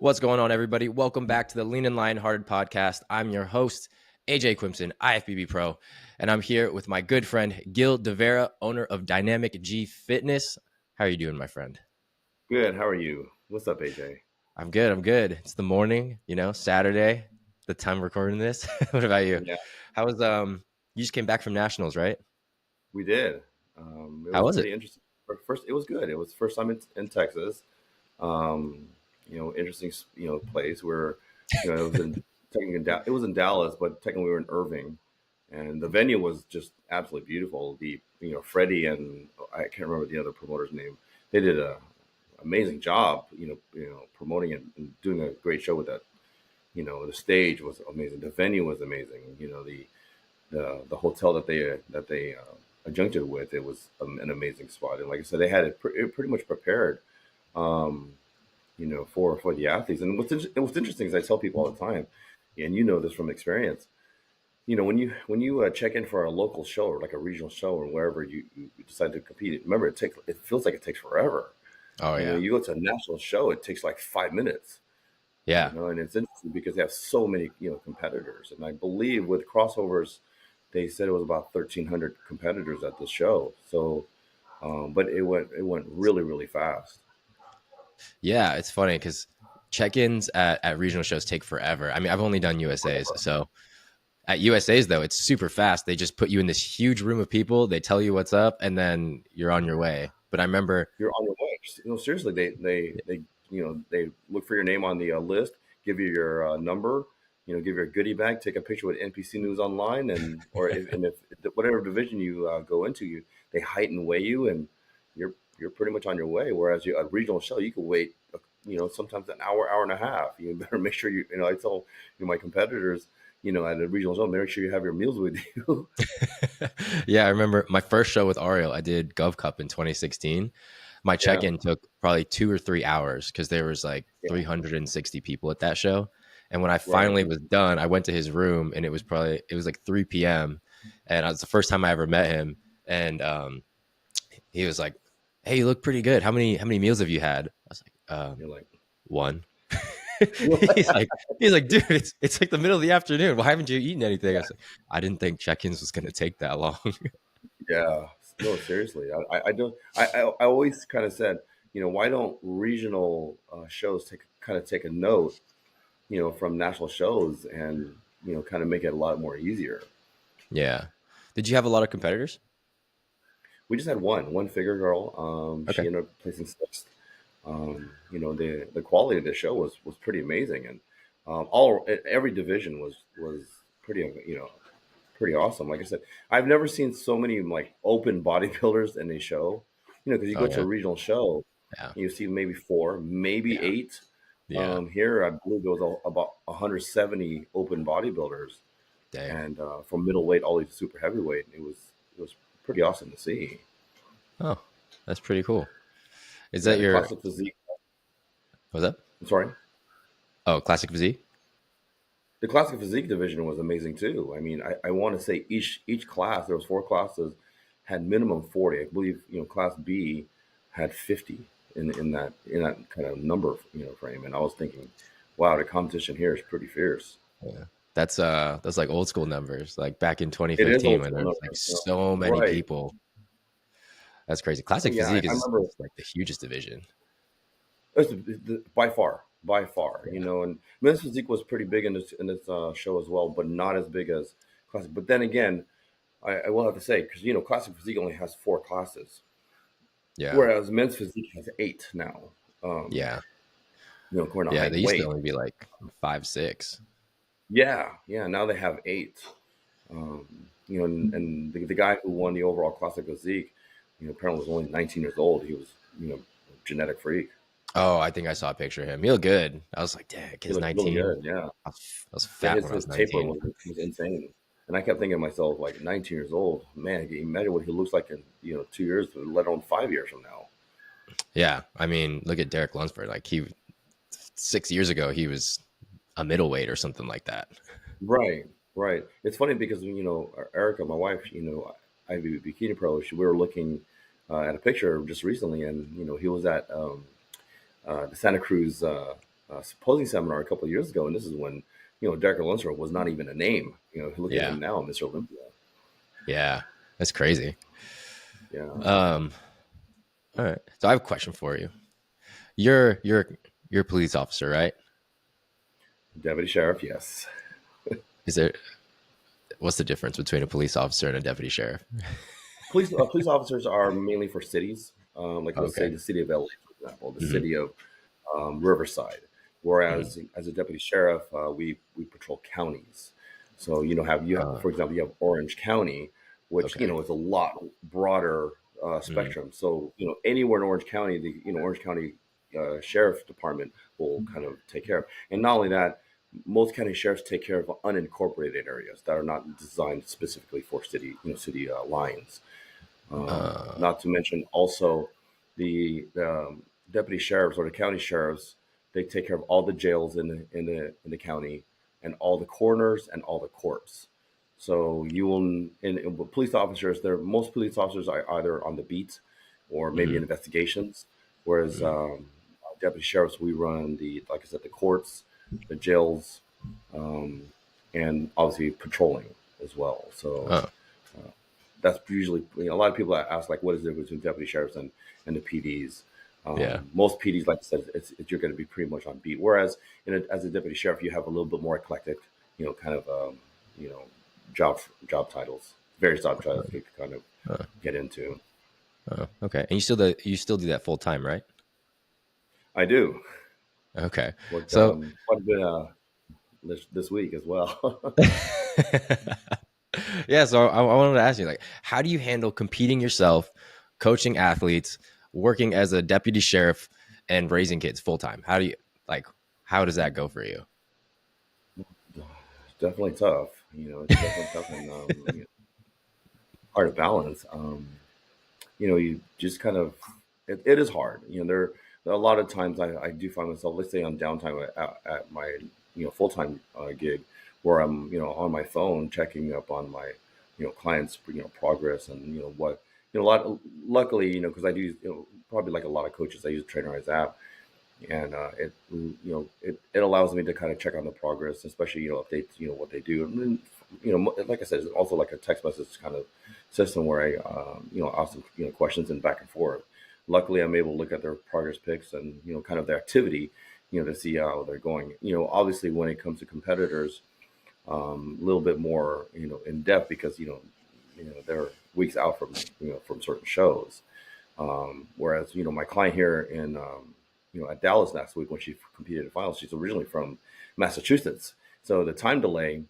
What's going on, everybody? Welcome back to the Lean and Lionhearted podcast. I'm your host, AJ Quimpson, IFBB Pro, and I'm here with my good friend, Gil Devera, owner of Dynamic G Fitness. How are you doing, my friend? Good. How are you? What's up, AJ? I'm good. It's the morning, Saturday, the time we're recording this. What about you? Yeah, How was you just came back from nationals, right? we did. It How was was it? pretty interesting. First, it was good. It was first time in Texas. Um, interesting, place where, it was it was in Dallas, but technically we were in Irving, and the venue was just absolutely beautiful. Freddie and I can't remember the other promoter's name. They did a amazing job, promoting it and doing a great show with that. The stage was amazing. The venue was amazing. The hotel that they adjuncted with, it was an amazing spot. And like I said, they had it pretty much prepared, um, for the athletes. And what's interesting is I tell people all the time, and you know this from experience. When you check in for a local show or like a regional show or wherever you decide to compete, remember it feels like it takes forever. Oh yeah. You go to a national show, it takes like 5 minutes. Yeah. And it's interesting because they have so many competitors, and I believe with crossovers, they said it was about 1,300 competitors at the show. So, but it went really really fast. Yeah, it's funny because check-ins at regional shows take forever. I mean, I've only done USAs, so at USA's though, it's super fast. They just put you in this huge room of people. They tell you what's up, and then you're on your way. But I remember, You're on your way. Seriously, they look for your name on the list, give you your number, give you a goodie bag, take a picture with NPC News Online, and if whatever division you go into, they height and weigh you, and you're pretty much on your way. Whereas a regional show, you could wait, sometimes an hour and a half. You better make sure I tell my competitors, at a regional show, make sure you have your meals with you. yeah, I remember my first show with Ariel. I did Gov Cup in 2016. My Yeah, check-in took probably 2 or 3 hours because there was like yeah, 360 people at that show. And when I right. finally was done, I went to his room, and it was like 3 p.m. And it was the first time I ever met him. And he was like, "Hey, you look pretty good. How many meals have you had?" I was like, You're like, "One." he's like, dude, it's like the middle of the afternoon. Why haven't you eaten anything? I was like, I didn't think check-ins was gonna take that long. yeah, no, seriously. I don't. I always kind of said, why don't regional shows take a note, from national shows and kind of make it a lot more easier. Yeah. Did you have a lot of competitors? We just had one figure girl. She Okay. ended up placing sixth. The quality of the show was pretty amazing, and every division was pretty pretty awesome. Like I said, I've never seen so many like open bodybuilders in a show. Because you Oh go to a yeah. regional show, Yeah. you see maybe four, maybe Yeah. eight. Yeah. Here, I believe there was about 170 open bodybuilders, Dang. and from middleweight all the way to super heavyweight. It was pretty awesome to see. Oh, that's pretty cool. Is Yeah, that the your classic physique. what's that? I'm sorry. Oh, classic physique? The classic physique division was amazing too. I mean, I want to say each class, there was four classes, had minimum 40. I believe class B had 50 in that kind of number frame. And I was thinking, wow, the competition here is pretty fierce. Yeah. That's like old school numbers, like back in It is 2015 old when school there was like numbers, so many right? people. That's crazy. Oh Classic yeah, physique I is remember. like the hugest division. It's by far, Yeah. and men's physique was pretty big in this show as well, but not as big as classic. But then again, I will have to say because classic physique only has four classes. Yeah. Whereas men's physique has eight now. Um, Yeah. according to Yeah. height They and used to weight. only be like 5, 6. Yeah, yeah. Now they have eight. And the guy who won the overall classic physique, apparently was only 19 years old. He was, a genetic freak. Oh, I think I saw a picture of him. He looked good. I was like, dang, He kid's looked really 19. good. Yeah, I was yeah. fat His when I was his taper 19. was insane. And I kept thinking to myself, like 19 years old, man, can you imagine what he looks like in 2 years, let alone 5 years from now? Yeah. I mean, look at Derek Lunsford. Like 6 years ago, he was a middleweight or something like that. Right, right. It's funny because Erica, my wife, Ivy Bikini Pro, we were looking at a picture just recently, and he was at the Santa Cruz posing seminar a couple of years ago, and this is when Derek Lundstrom was not even a name. Look at Yeah. him now, Mr. Olympia. Yeah. That's crazy. Yeah, Um, all right. So I have a question for you. You're a police officer, right? deputy sheriff, yes. Is there what's the difference between a police officer and a deputy sheriff? Police officers are mainly for cities, like let's say Okay. the city of LA, for example, the Hmm. city of Riverside. Hmm. Whereas as a deputy sheriff, we patrol counties. So for example, you have Orange County, which Okay. is a lot broader Hmm. spectrum. So anywhere in Orange County, the Orange County Sheriff Department will kind of take care of. And not only that, most county sheriffs take care of unincorporated areas that are not designed specifically for city lines. Uh, Not to mention also the deputy sheriffs or the county sheriffs. They take care of all the jails in the county and all the coroners and all the courts. So you will with police officers. Most police officers are either on the beat or maybe mhm, in investigations. Whereas mhm. deputy sheriffs, we run like I said, the courts, the jails, um, and obviously patrolling as well. So Oh, that's usually a lot of people ask like, what is the difference between deputy sheriffs and the PDs? yeah. Most PDs, like I said, you're going to be pretty much on beat. Whereas as a deputy sheriff, you have a little bit more eclectic, kind of you know job titles, various job titles you can kind of Uh, get into. okay. And you still do that full time, right? I do Okay. worked So quite a bit this week as well. yeah, so I wanted to ask you, like, how do you handle competing yourself, coaching athletes, working as a deputy sheriff, and raising kids full time? Like how does that go for you? It's definitely tough. It's definitely tough and hard to balance. You just kind of it is hard. There are a lot of times I do find myself, let's say on downtime at my full time gig, where I'm on my phone checking up on my clients progress and what a lot. Luckily, because I do probably like a lot of coaches, I use Trainerize app, and it allows me to kind of check on the progress, especially updates what they do, and then like I said, it's also like a text message kind of system where I ask them questions and back and forth. Luckily, I'm able to look at their progress pics and kind of their activity, to see how they're going. Obviously, when it comes to competitors, a little bit more in depth because they're weeks out from from certain shows. Whereas, my client here in, at Dallas last week when she competed in finals, she's originally from Massachusetts. So the time delay,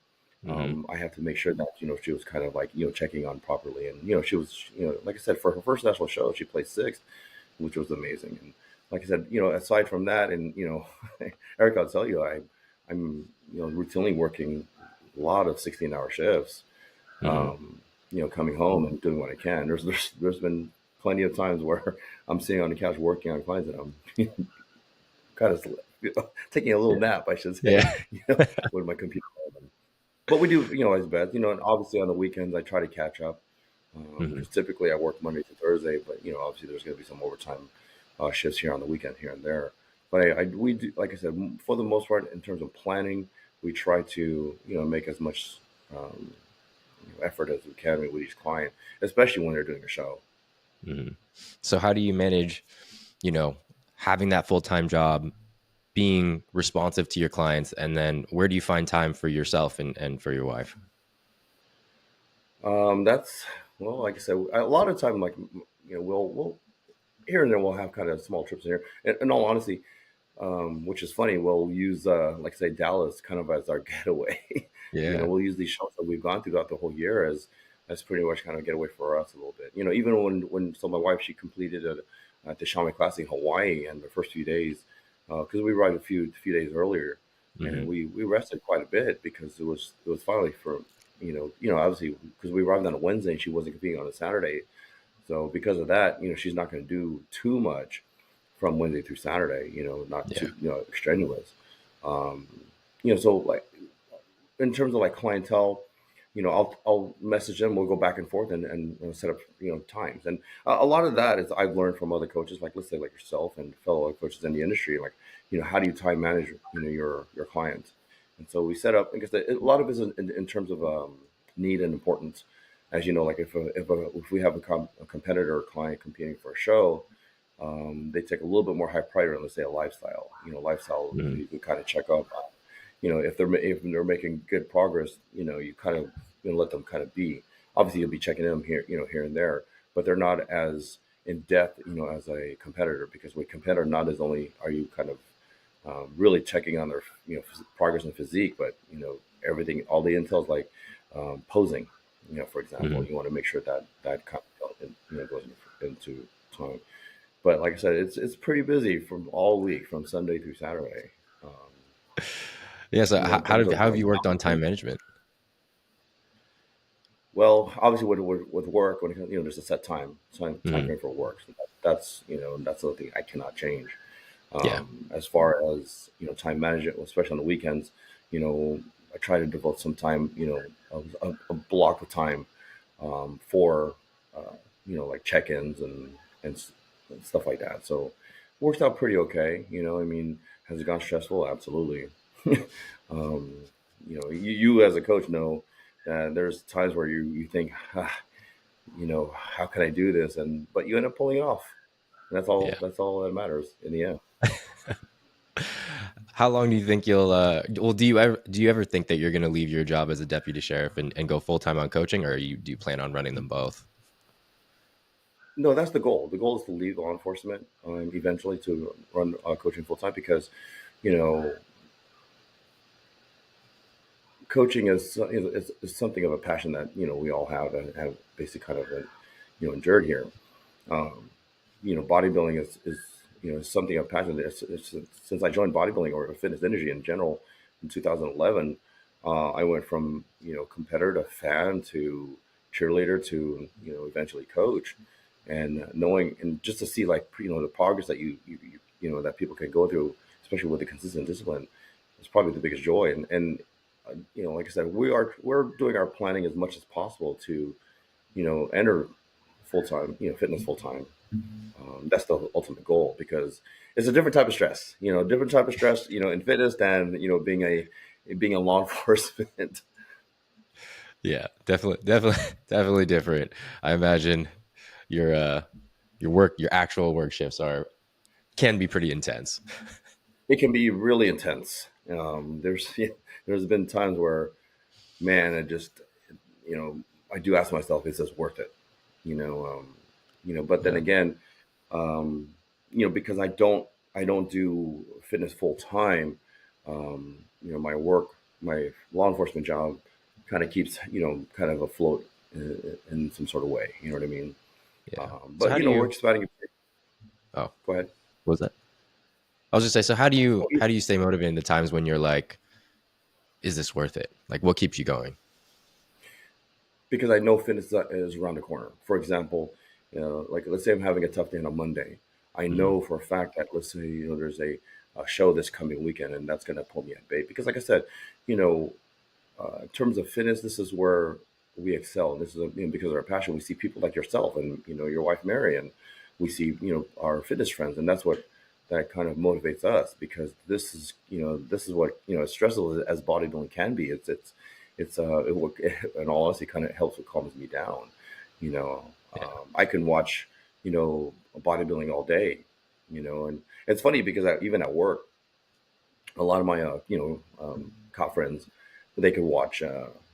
Hmm. I have to make sure that, she was kind of like, checking on properly. And, she was, like I said, for her first national show, she placed sixth, which was amazing. And like I said, aside from that, and, Eric, I'll tell you, I'm, routinely working a lot of 16-hour shifts, Hmm. coming home and doing what I can. There's been plenty of times where I'm sitting on the couch working on clients and I'm kind of taking a little Yeah. nap, I should say, Yeah. with my computer. But we do, as best, and obviously on the weekends I try to catch up Hmm. because typically I work Monday to Thursday, but obviously there's going to be some overtime shifts here on the weekend here and there. But we do, like I said, for the most part, in terms of planning, we try to make as much um, effort as we can with each client, especially when they're doing a show. Hmm. So how do you manage, you know, having that full time job, being responsive to your clients, and then where do you find time for yourself and for your wife? That's well, like I said, a lot of time, like we'll here and there we'll have kind of small trips in here. In all honesty, which is funny, we'll use like I say Dallas kind of as our getaway. Yeah. We'll use these shows that we've gone throughout the whole year as pretty much kind of getaway for us a little bit. Even when so my wife she completed at the Shaman Class in Hawaii and the first few days because we arrived a few days earlier and Hmm. we rested quite a bit because it was finally for obviously because we arrived on a Wednesday and she wasn't competing on a Saturday, so because of that she's not going to do too much from Wednesday through Saturday, not Yeah. too extraneous. um so like in terms of like clientele, I'll message them. We'll go back and forth and set up times. And a lot of that is I've learned from other coaches, like let's say like yourself and fellow coaches in the industry. Like how do you time manage your clients? And so we set up. I guess a lot of it is in terms of need and importance. As you know, like if we have a competitor or client competing for a show, they take a little bit more high priority on, let's say, a lifestyle. Lifestyle, Mm-hmm. you can kind of check up. If they're making good progress, you kind of let them kind of be. Obviously, you'll be checking them here and there, but they're not as in depth, as a competitor, because with competitor, not as only are you kind of really checking on their progress and physique, but everything, all the intel is like posing. For example, Mm-hmm. you want to make sure that kind of goes into time. But like I said, it's pretty busy from all week, from Sunday through Saturday. Yeah. So In how terms did of how have you worked on time management? well, obviously with work, when it comes, there's a set time Mm-hmm. frame for work. So that's the thing I cannot change. Yeah. As far as time management, especially on the weekends, I try to devote some time, a block of time for like check-ins and stuff like that. So works out pretty okay. I mean, has it gone stressful? Absolutely. um, you as a coach know that there's times where you think, how can I do this? But you end up pulling it off. And that's all. Yeah. That's all that matters in the end. How long do you think you'll well do you ever think that you're going to leave your job as a deputy sheriff and go full time on coaching, or do you plan on running them both? No, that's the goal. The goal is to leave law enforcement eventually to run coaching full time because, you know, coaching is something of a passion that we all have and have basically kind of endured here. Um, bodybuilding is something of passion. Since I joined bodybuilding or the fitness industry in general in 2011, I went from competitor to fan to cheerleader to eventually coach, and knowing and just to see like the progress that that people can go through, especially with the consistent discipline, is probably the biggest joy. And like I said, we're doing our planning as much as possible to enter full time fitness full time. That's the ultimate goal because it's a different type of stress, different type of stress, in fitness than being a law enforcement. Yeah, definitely, definitely, definitely different. I imagine your uh your actual work shifts are can be pretty intense. It can be really intense. There's been times where, man, you know, I do ask myself, is this worth it? But then Yeah. again, because I don't do fitness full time. My work, my law enforcement job, kind of keeps kind of afloat in some sort of way. You know what I mean? Yeah. So But how do we're you expanding. oh, Go ahead. what was that? I was just say, so how do you stay motivated in the times when you're like, is this worth it? Like what keeps you going? Because I know fitness is around the corner. For example, like let's say I'm having a tough day on a Monday. I Mm-hmm. know for a fact that let's say there's a show this coming weekend, and that's going to pull me at bay. Because like I said, you know, in terms of fitness, this is where we excel. This is because of our passion. We see people like yourself and your wife Mary, and we see our fitness friends, and that's what that kind of motivates us because this is what as stressful as bodybuilding can be. In all honesty, kind of helps what calms me down. Yeah. I can watch bodybuilding all day, and it's funny because even at work, a lot of my cop friends, they could watch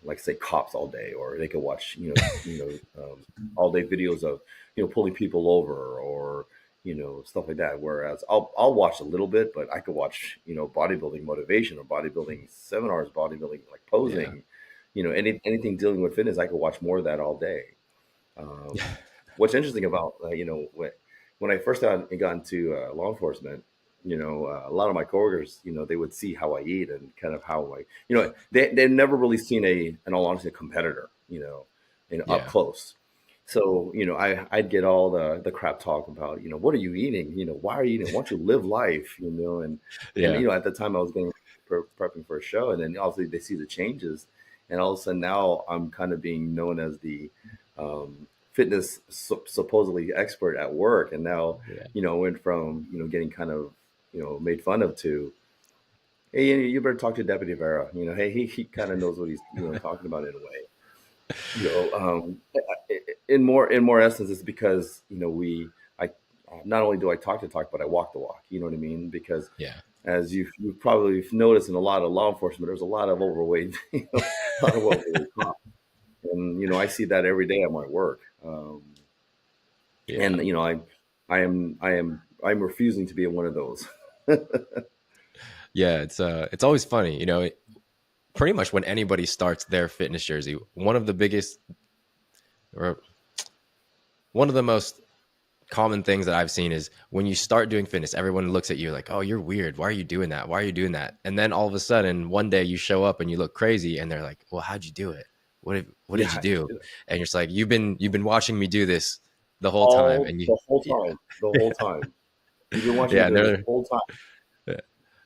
like say cops all day, or they could watch all day videos of pulling people over or stuff like that. Whereas I'll watch a little bit, but I could watch bodybuilding motivation or bodybuilding seminars, bodybuilding like Yeah. posing, anything dealing with fitness. I could watch more of that all day. Um, what's interesting about when I first got into law enforcement, a lot of my coworkers, they would see how I eat and kind of how I, they've never really seen in all honesty, a competitor, up Yeah. close. So, I'd get all the crap talk about, what are you eating? Why are you eating? Why don't you live life? And Yeah. at the time I was getting prepping for a show, and then obviously they see the changes, and all of a sudden now I'm kind of being known as the fitness supposedly expert at work, and now Yeah. went from getting kind of made fun of to, hey, you better talk to Deputy Vera. Hey, he kind of knows what he's talking about in a way. In more essence, it's because I not only do I talk the talk, but I walk the walk. You know what I mean? Because Yeah. as you've probably noticed in a lot of law enforcement, there's a lot of overweight, a lot of overweight cops, and I see that every day at my work. Yeah. And I'm refusing to be one of those. Yeah. It's always funny, pretty much when anybody starts their fitness jersey, one of the biggest or one of the most common things that I've seen is when you start doing fitness, everyone looks at you like, "Oh, you're weird. Why are you doing that? Why are you doing that?" And then all of a sudden, one day you show up and you look crazy, and they're like, "Well, how'd you do it? What did you Yeah, do?" And you're just like, "You've been watching me do this the whole time," all and the whole yeah, time, the whole time. You've been watching me yeah, and doing this they're whole time. yeah,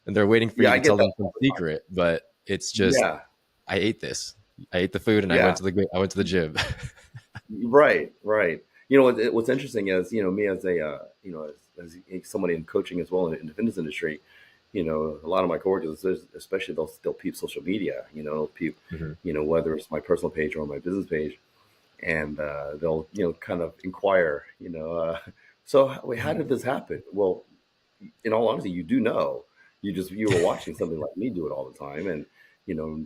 and they're waiting for you Yeah, I to get tell that them some all the time. secret, but it's just, Yeah, I ate this. I ate the food, and yeah. I went to the gym. Right, right. What's interesting is me as a as somebody in coaching as well in the fitness industry. A lot of my coworkers, especially they'll peep social media. Peep, Mhm. whether it's my personal page or my business page, and they'll kind of inquire. So wait, how did this happen? Well, in all honesty, you do know. You were watching something like me do it all the time, and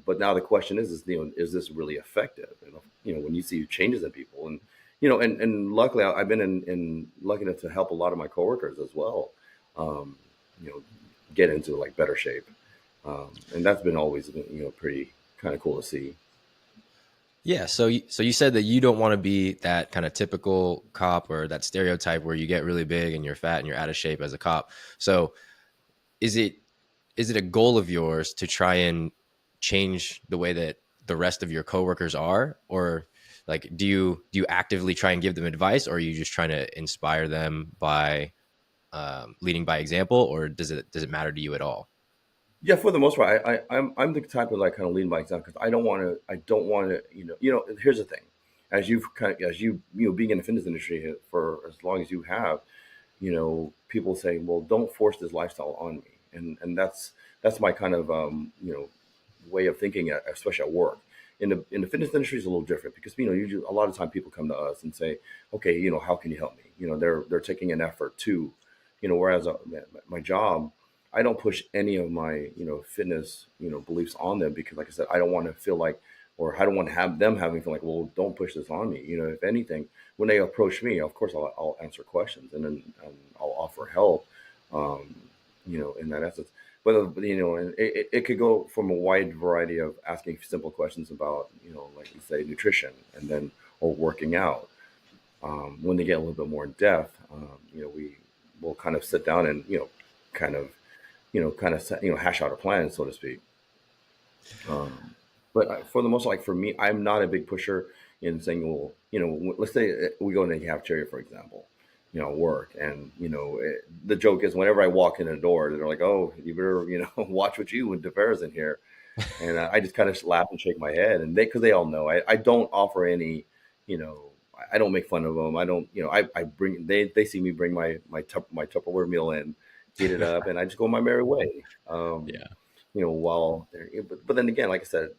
But now the question is this really effective? And when you see changes in people, and and luckily I've been in lucky enough to help a lot of my coworkers as well, um, you know, get into like better shape, and that's been always pretty kind of cool to see. Yeah, so you said that you don't want to be that kind of typical cop or that stereotype where you get really big and you're fat and you're out of shape as a cop. So is it is it a goal of yours to try and change the way that the rest of your coworkers are, or like do you actively try and give them advice, or are you just trying to inspire them by leading by example, or does it matter to you at all? Yeah, for the most part, I'm the type of like kind of lead by example because I don't want to here's the thing, as being in the fitness industry for as long as you have, people say, well, don't force this lifestyle on me, and that's my kind of way of thinking, especially at work. In the fitness industry is a little different because usually a lot of time people come to us and say, okay, how can you help me? They're taking an effort to, whereas my job, I don't push any of my fitness beliefs on them because, like I said, I don't want to feel like, or I don't want to have them having feel like, well, don't push this on me. If anything, when they approach me, of course I'll answer questions, and I'll offer help, um, in that essence. But and it could go from a wide variety of asking simple questions about like you say, nutrition, and then or working out. When they get a little bit more in depth, we will kind of sit down and kind of hash out a plan, so to speak. Um, but for the most, like for me, I'm not a big pusher in saying, well, let's say we go into the cafeteria, for example, work, and the joke is whenever I walk in the door, they're like, oh, you better watch what you when Devera's in here, and I just kind of laugh and shake my head, and because they all know I don't offer any, you know. I don't make fun of them. I don't, I bring, they see me bring my Tupperware meal in, heat it up, and I just go my merry way. Yeah. While they're, but then again, like I said,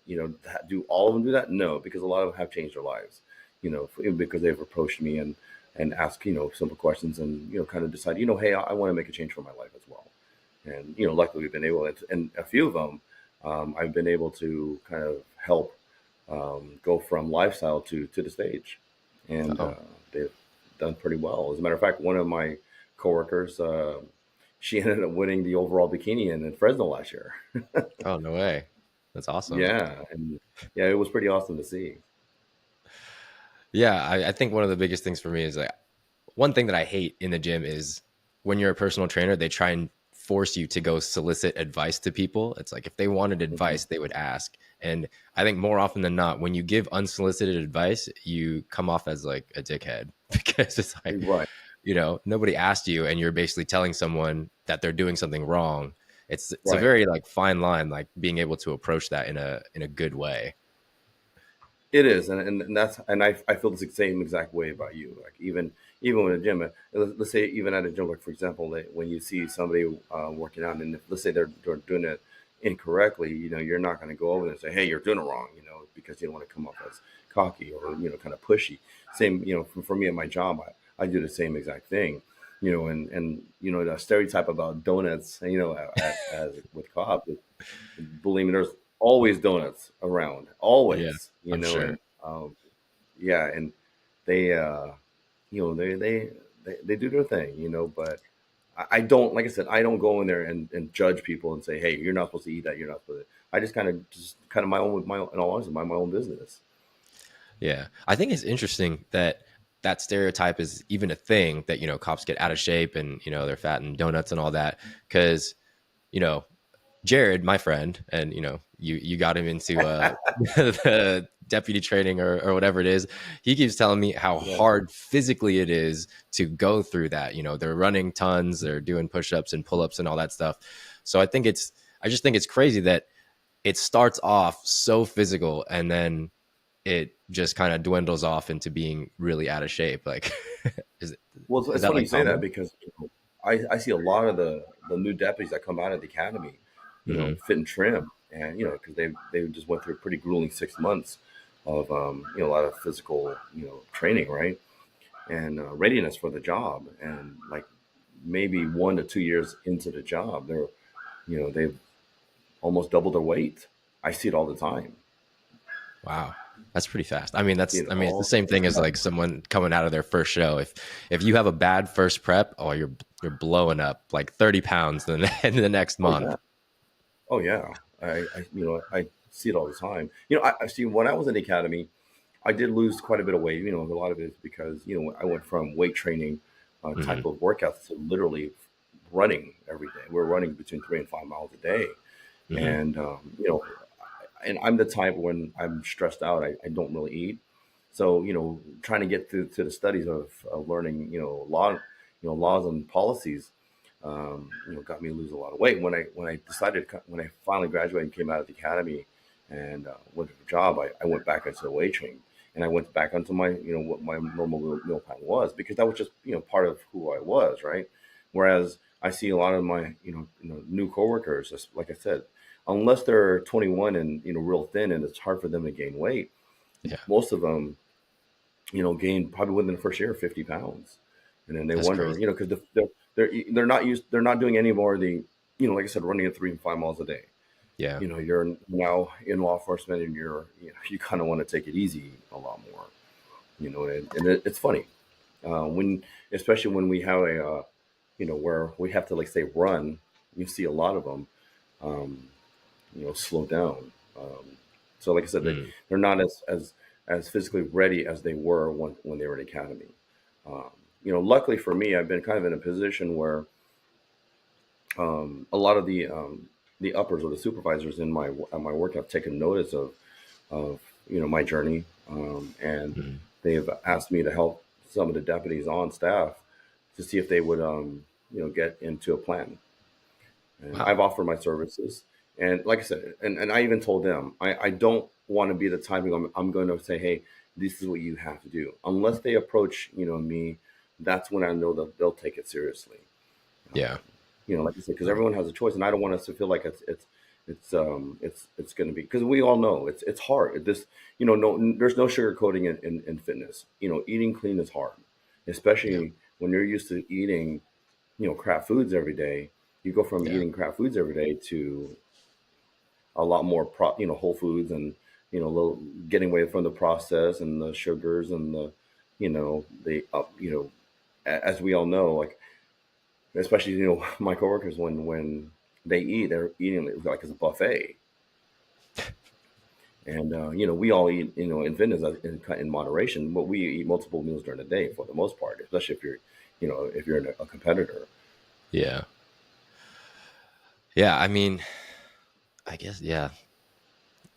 do all of them do that? No, because a lot of them have changed their lives, because they've approached me and asked, simple questions, and, kind of decide, hey, I want to make a change for my life as well. And, luckily we've been able to, and a few of them, I've been able to kind of help go from lifestyle to the stage. And Oh. they've done pretty well. As a matter of fact, one of my coworkers, she ended up winning the overall bikini in Fresno last year. Oh, no way. That's awesome. Yeah, and yeah, it was pretty awesome to see. Yeah, I think one of the biggest things for me is like, one thing that I hate in the gym is when you're a personal trainer, they try and force you to go solicit advice to people. It's like if they wanted Mhm. advice, they would ask. And I think more often than not, when you give unsolicited advice, you come off as like a dickhead because it's like, Right, nobody asked you and you're basically telling someone that they're doing something wrong. It's a right. very like fine line, like being able to approach that in a good way. It is, and that's and I feel the same exact way about you. Like even in a gym, let's say even at a gym, like for example, when you see somebody working out, and if, let's say they're doing it incorrectly, you're not going to go over there and say, "Hey, you're doing it wrong," because you don't want to come off as cocky or kind of pushy. Same, for me at my job, I do the same exact thing. And the stereotype about donuts, as with cops, believe me, there's always donuts around, Yeah, always, I'm sure. and yeah, and they, they do their thing, but I don't, like I said, I don't go in there and judge people and say, hey, you're not supposed to eat that, you're not supposed to. I just kind of my own, in all honesty, my own business. Yeah. I think it's interesting that that stereotype is even a thing that, cops get out of shape and, they're fat and donuts and all that. Cause, you know, Jared, my friend, and, you got him into the deputy training or whatever it is. He keeps telling me how Yeah. hard physically it is to go through that. They're running tons, they're doing push-ups and pull-ups and all that stuff. So I just think it's crazy that it starts off so physical and then it just kind of dwindles off into being really out of shape. Like, is Well, it's, is it's that funny like you say that common? because I see a lot of the new deputies that come out of the academy, Hmm. fit and trim, and because they just went through a pretty grueling 6 months of a lot of physical training, right, and readiness for the job, and like maybe 1 to 2 years into the job, they've almost doubled their weight. I see it all the time. Wow. That's pretty fast. I see it It's the all same the thing as time. like someone coming out of their first show. If you have a bad first prep, oh, you're blowing up like 30 pounds in the next Oh month. yeah. Oh yeah. I see it all the time. I see when I was in the academy, I did lose quite a bit of weight. A lot of it is because I went from weight training type Hmm. of workouts to literally running every day. We're running between 3 and 5 miles a day, Hmm. and and I'm the type when I'm stressed out, I don't really eat. So trying to get to the studies of learning laws and policies, got me to lose a lot of weight. When I finally graduated and came out of the academy and went to a job, I went back into the weight training and I went back onto my what my normal meal plan was, because that was just part of who I was, right. Whereas I see a lot of my new coworkers, just like I said, unless they're 21 and real thin and it's hard for them to gain weight, Yeah, most of them gain probably within the first year 50 pounds, and then they that's wonder, crazy. because they're not doing any more of the like I said, running at 3 and 5 miles a day. Yeah. You're now in law enforcement, and you kind of want to take it easy a lot more, it's funny when, especially when we have a where we have to, like, say, run. You see a lot of them um, slow down. So, like I said, Mm. they're not as physically ready as they were when they were in academy. Um, luckily for me, I've been kind of in a position where a lot of the uppers or the supervisors in my work have taken notice of my journey, and Mm. they've asked me to help some of the deputies on staff to see if they would get into a plan. And Wow. I've offered my services. And like I said, and I even told them, I don't want to be the type of, I'm going to say, hey, this is what you have to do. Unless they approach, me, that's when I know that they'll take it seriously. Yeah. Like I said, because Um, everyone has a choice, and I don't want us to feel like it's going to be, because we all know it's hard. This, no, there's no sugarcoating in fitness. Eating clean is hard, yeah. especially when you're used to eating crap foods every day. You go from Yeah. eating crap foods every day to a lot more whole foods, and getting away from the process and the sugars and the as we all know, like, especially my coworkers, when they eat, they're eating it like it's a buffet. And we all eat in fitness in moderation, but we eat multiple meals during the day for the most part, especially if you're a competitor. Yeah. Yeah. I guess, yeah.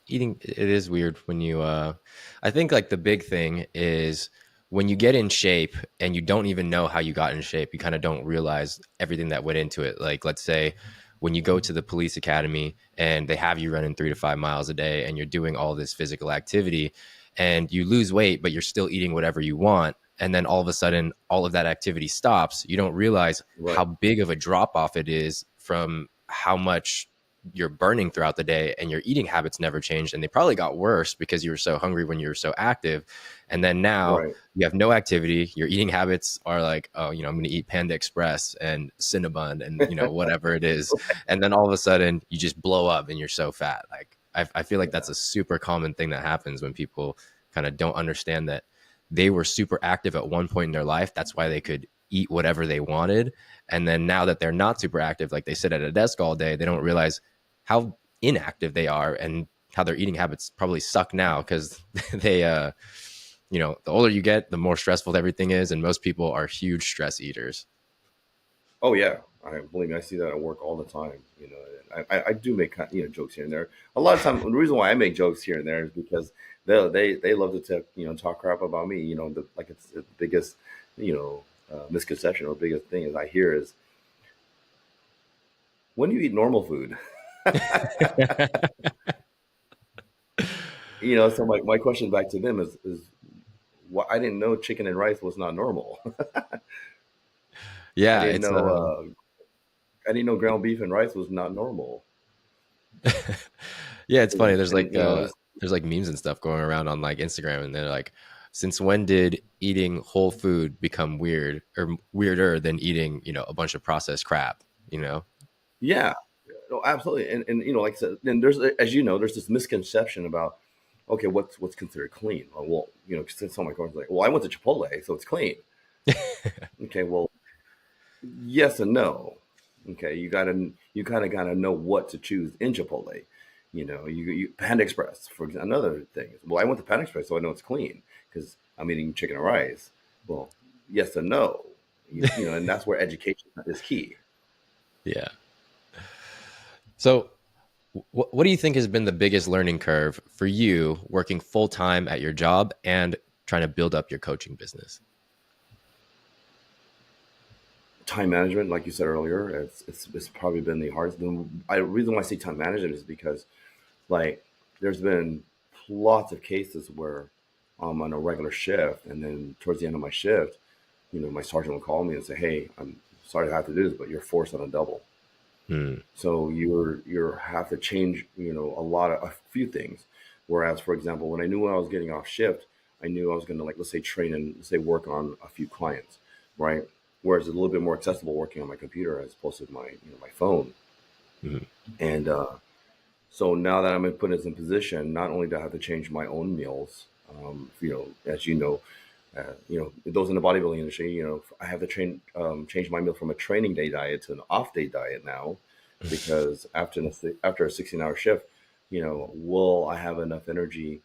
Eating, it is weird when I think like the big thing is when you get in shape and you don't even know how you got in shape, you kind of don't realize everything that went into it. Like, let's say when you go to the police academy and they have you running 3 to 5 miles a day and you're doing all this physical activity, and you lose weight, but you're still eating whatever you want. And then all of a sudden, all of that activity stops. You don't realize Right. how big of a drop off it is from how much you're burning throughout the day, and your eating habits never changed. And they probably got worse because you were so hungry when you were so active. And then now Right. you have no activity. Your eating habits are like, oh, I'm going to eat Panda Express and Cinnabon and, whatever it is. And then all of a sudden you just blow up and you're so fat. Like, I feel like that's Yeah. a super common thing that happens when people kind of don't understand that they were super active at one point in their life. That's why they could eat whatever they wanted. And then now that they're not super active, like they sit at a desk all day, they don't realize how inactive they are and how their eating habits probably suck now because they, the older you get, the more stressful everything is. And most people are huge stress eaters. Oh yeah, I believe me. I see that at work all the time. I do make jokes here and there. A lot of time, the reason why I make jokes here and there is because they love to talk crap about me. Like it's the biggest misconception or biggest thing is I hear is when do you eat normal food? So my question back to them is why I didn't know chicken and rice was not normal. I Yeah, didn't it's know I didn't know ground beef and rice was not normal. yeah, it's funny. And There's like memes and stuff going around on like Instagram, and they're like, since when did eating whole food become weird or weirder than eating, a bunch of processed crap, yeah, no, absolutely. And like I said, then as there's this misconception about okay, what's considered clean. Well, since some of my coworkers like, well, I went to Chipotle, so it's clean. Okay, well, yes and no. Okay, you kind of gotta know what to choose in Chipotle. You Panda Express for example, another thing. Well, I went to Panda Express, so I know it's clean because I'm eating chicken and rice. Well, yes and no. And that's where education is key. Yeah. So, what do you think has been the biggest learning curve for you working full time at your job and trying to build up your coaching business? Time management, like you said earlier, it's probably been the hardest. The reason why I say time management is because like there's been lots of cases where I'm on a regular shift, and then towards the end of my shift, my sergeant will call me and say, "Hey, I'm sorry to have to do this, but you're forced on a double." Hmm. So you're have to change, a few things. Whereas, for example, when I knew when I was getting off shift, I knew I was going to like let's say train and let's say work on a few clients, right? Whereas it's a little bit more accessible working on my computer as opposed to my phone. Hmm. And so now that I'm put in position, not only do I have to change my own meals, as those in the bodybuilding industry, I have to change my meal from a training day diet to an off day diet now, because after a 16-hour shift, will I have enough energy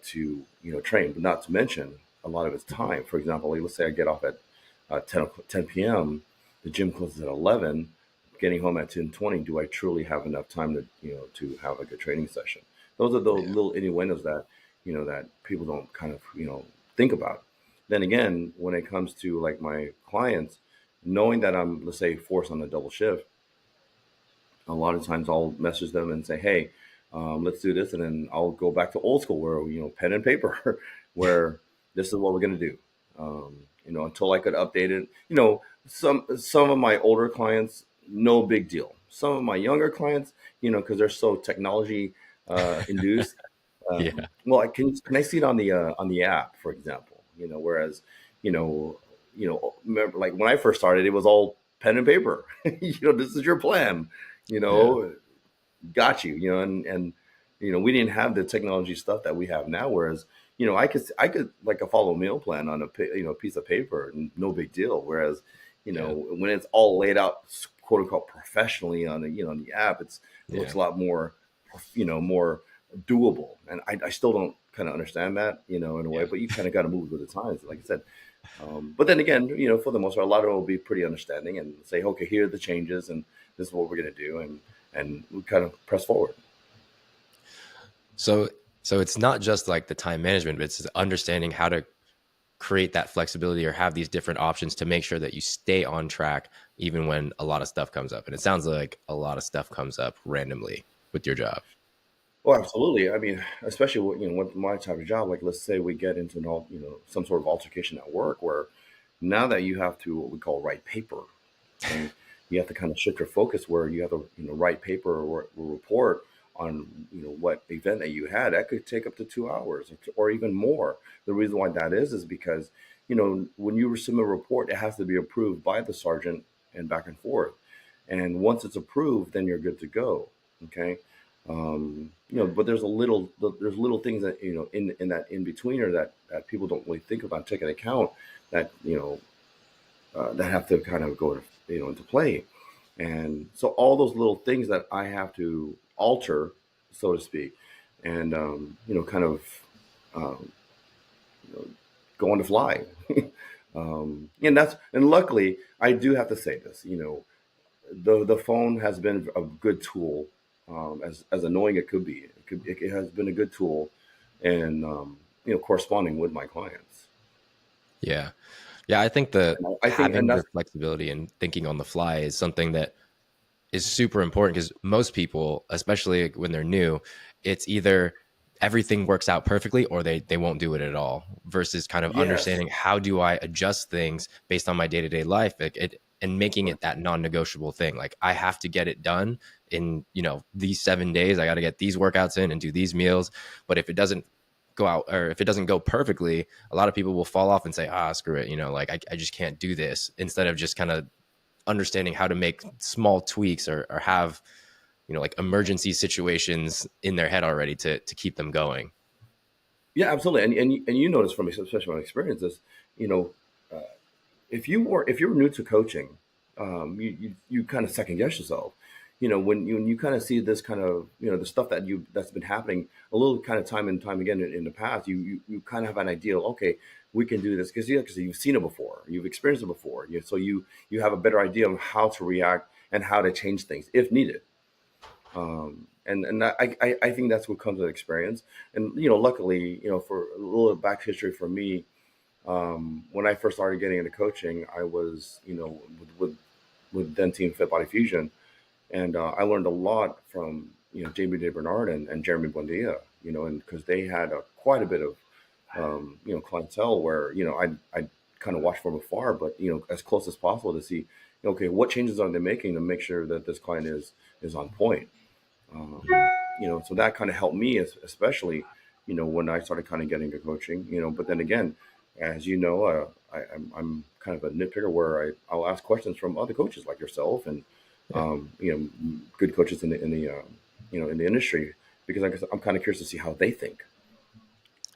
to train? But not to mention a lot of it's time. For example, like, let's say I get off at 10 p.m. The gym closes at 11. Getting home at 10:20. Do I truly have enough time to have a good training session? Those are those Yeah. little innuendos that that people don't kind of think about. Then again, when it comes to like my clients, knowing that I'm, let's say, forced on a double shift, a lot of times I'll message them and say, "Hey, let's do this," and then I'll go back to old school where pen and paper, where this is what we're gonna do. Until I could update it. Some of my older clients, no big deal. Some of my younger clients, because they're so technology induced. Yeah. Well, can I see it on the app, for example? Whereas, remember like when I first started, it was all pen and paper. This is your plan. You Yeah. know, got you. And we didn't have the technology stuff that we have now. Whereas, I could like a follow meal plan on a piece of paper, and no big deal. Whereas, Yeah. when it's all laid out, quote unquote, professionally on on the app, it looks Yeah. a lot more, more doable. And I still don't kind of understand that, in a way, Yeah. but you kind of got to move with the times, like I said. But then again, for the most part, a lot of it will be pretty understanding and say, okay, here are the changes, and this is what we're going to do, and we kind of press forward. So it's not just like the time management, but it's understanding how to create that flexibility or have these different options to make sure that you stay on track even when a lot of stuff comes up. And it sounds like a lot of stuff comes up randomly with your job. Oh, absolutely. I mean, especially with my type of job, like let's say we get into some sort of altercation at work where now that you have to what we call write paper, okay, you have to kind of shift your focus where you have to write paper or report on what event that you had. That could take up to 2 hours or even more. The reason why that is because when you submit a report, it has to be approved by the sergeant and back and forth. And once it's approved, then you're good to go. Okay. But there's little things that in that in betweener that people don't really think about, take into account that that have to kind of go into play. And so all those little things that I have to alter, so to speak, and kind of um, you know, go on the fly. And luckily I do have to say this. The phone has been a good tool, as annoying it could be. It has been a good tool, and corresponding with my clients. Yeah. Yeah, I think the And I think, and having that's the flexibility and thinking on the fly is something that is super important because most people, especially when they're new, it's either everything works out perfectly or they won't do it at all versus kind of yes, understanding how do I adjust things based on my day-to-day life and making right. it that non-negotiable thing. Like I have to get it done in, these 7 days. I got to get these workouts in and do these meals. But if it doesn't go out or if it doesn't go perfectly, a lot of people will fall off and say, screw it. Like I just can't do this instead of just kind of understanding how to make small tweaks or have like emergency situations in their head already to keep them going. Yeah, absolutely. And you notice from especially my experiences, you know, uh, if you're new to coaching, you kind of second guess yourself. When you kind of see this kind of the stuff that's been happening a little kind of time and time again in the past, you kind of have an idea. Okay, we can do this because you've seen it before, you've experienced it before. So you have a better idea of how to react and how to change things if needed. And I think that's what comes with experience. And luckily, for a little back history for me, when I first started getting into coaching, I was, with then Team Fit Body Fusion, and I learned a lot from Jamie DeBernard and Jeremy Buendia, and because they had quite a bit of clientele where I kind of watch from afar, but as close as possible to see, okay, what changes are they making to make sure that this client is on point. So that kind of helped me, especially, when I started kind of getting into coaching, but then again, as you know, I'm kind of a nitpicker where I'll ask questions from other coaches like yourself and, Yeah. good coaches in the industry, because I guess I'm kind of curious to see how they think.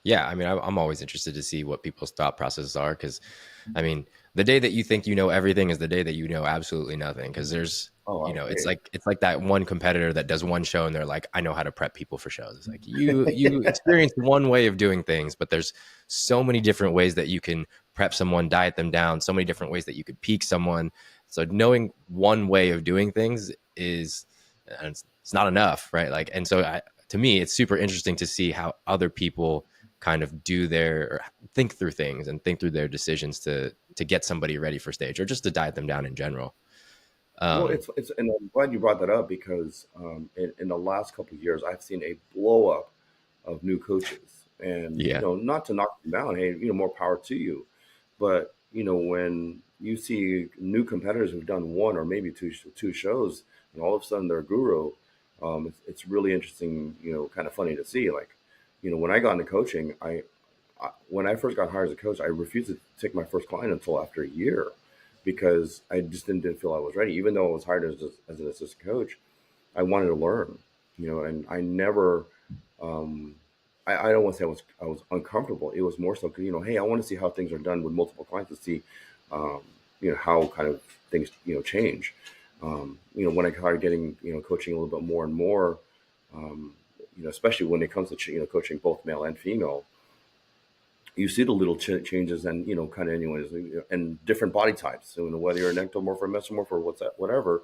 Yeah, I mean, I'm always interested to see what people's thought processes are because, I mean, the day that you think you know everything is the day that you know absolutely nothing. Because there's, Oh, I agree. it's like that one competitor that does one show and they're like, I know how to prep people for shows. It's like you experience one way of doing things, but there's so many different ways that you can prep someone, diet them down, so many different ways that you could peak someone. So knowing one way of doing things is, it's not enough, right? Like, and so to me, it's super interesting to see how other people kind of do their or think through things and think through their decisions to get somebody ready for stage or just to diet them down in general. Well, Um, and I'm glad you brought that up because in the last couple of years, I've seen a blow up of new coaches, and yeah, not to knock them down. Hey, more power to you, but when you see new competitors who've done one or maybe two shows, and all of a sudden they're a guru, it's really interesting. Kind of funny to see. Like, when I got into coaching, when I first got hired as a coach, I refused to take my first client until after a year because I just didn't feel I was ready. Even though I was hired as an assistant coach, I wanted to learn, and I never, um, I don't want to say I was uncomfortable. It was more so, 'cause, hey, I want to see how things are done with multiple clients to see, um, how kind of things, change. When I started getting, coaching a little bit more and more, um, especially when it comes to, coaching both male and female, you see the little changes and kind of anyways, and different body types, so whether you're an ectomorph or mesomorph or what's that whatever,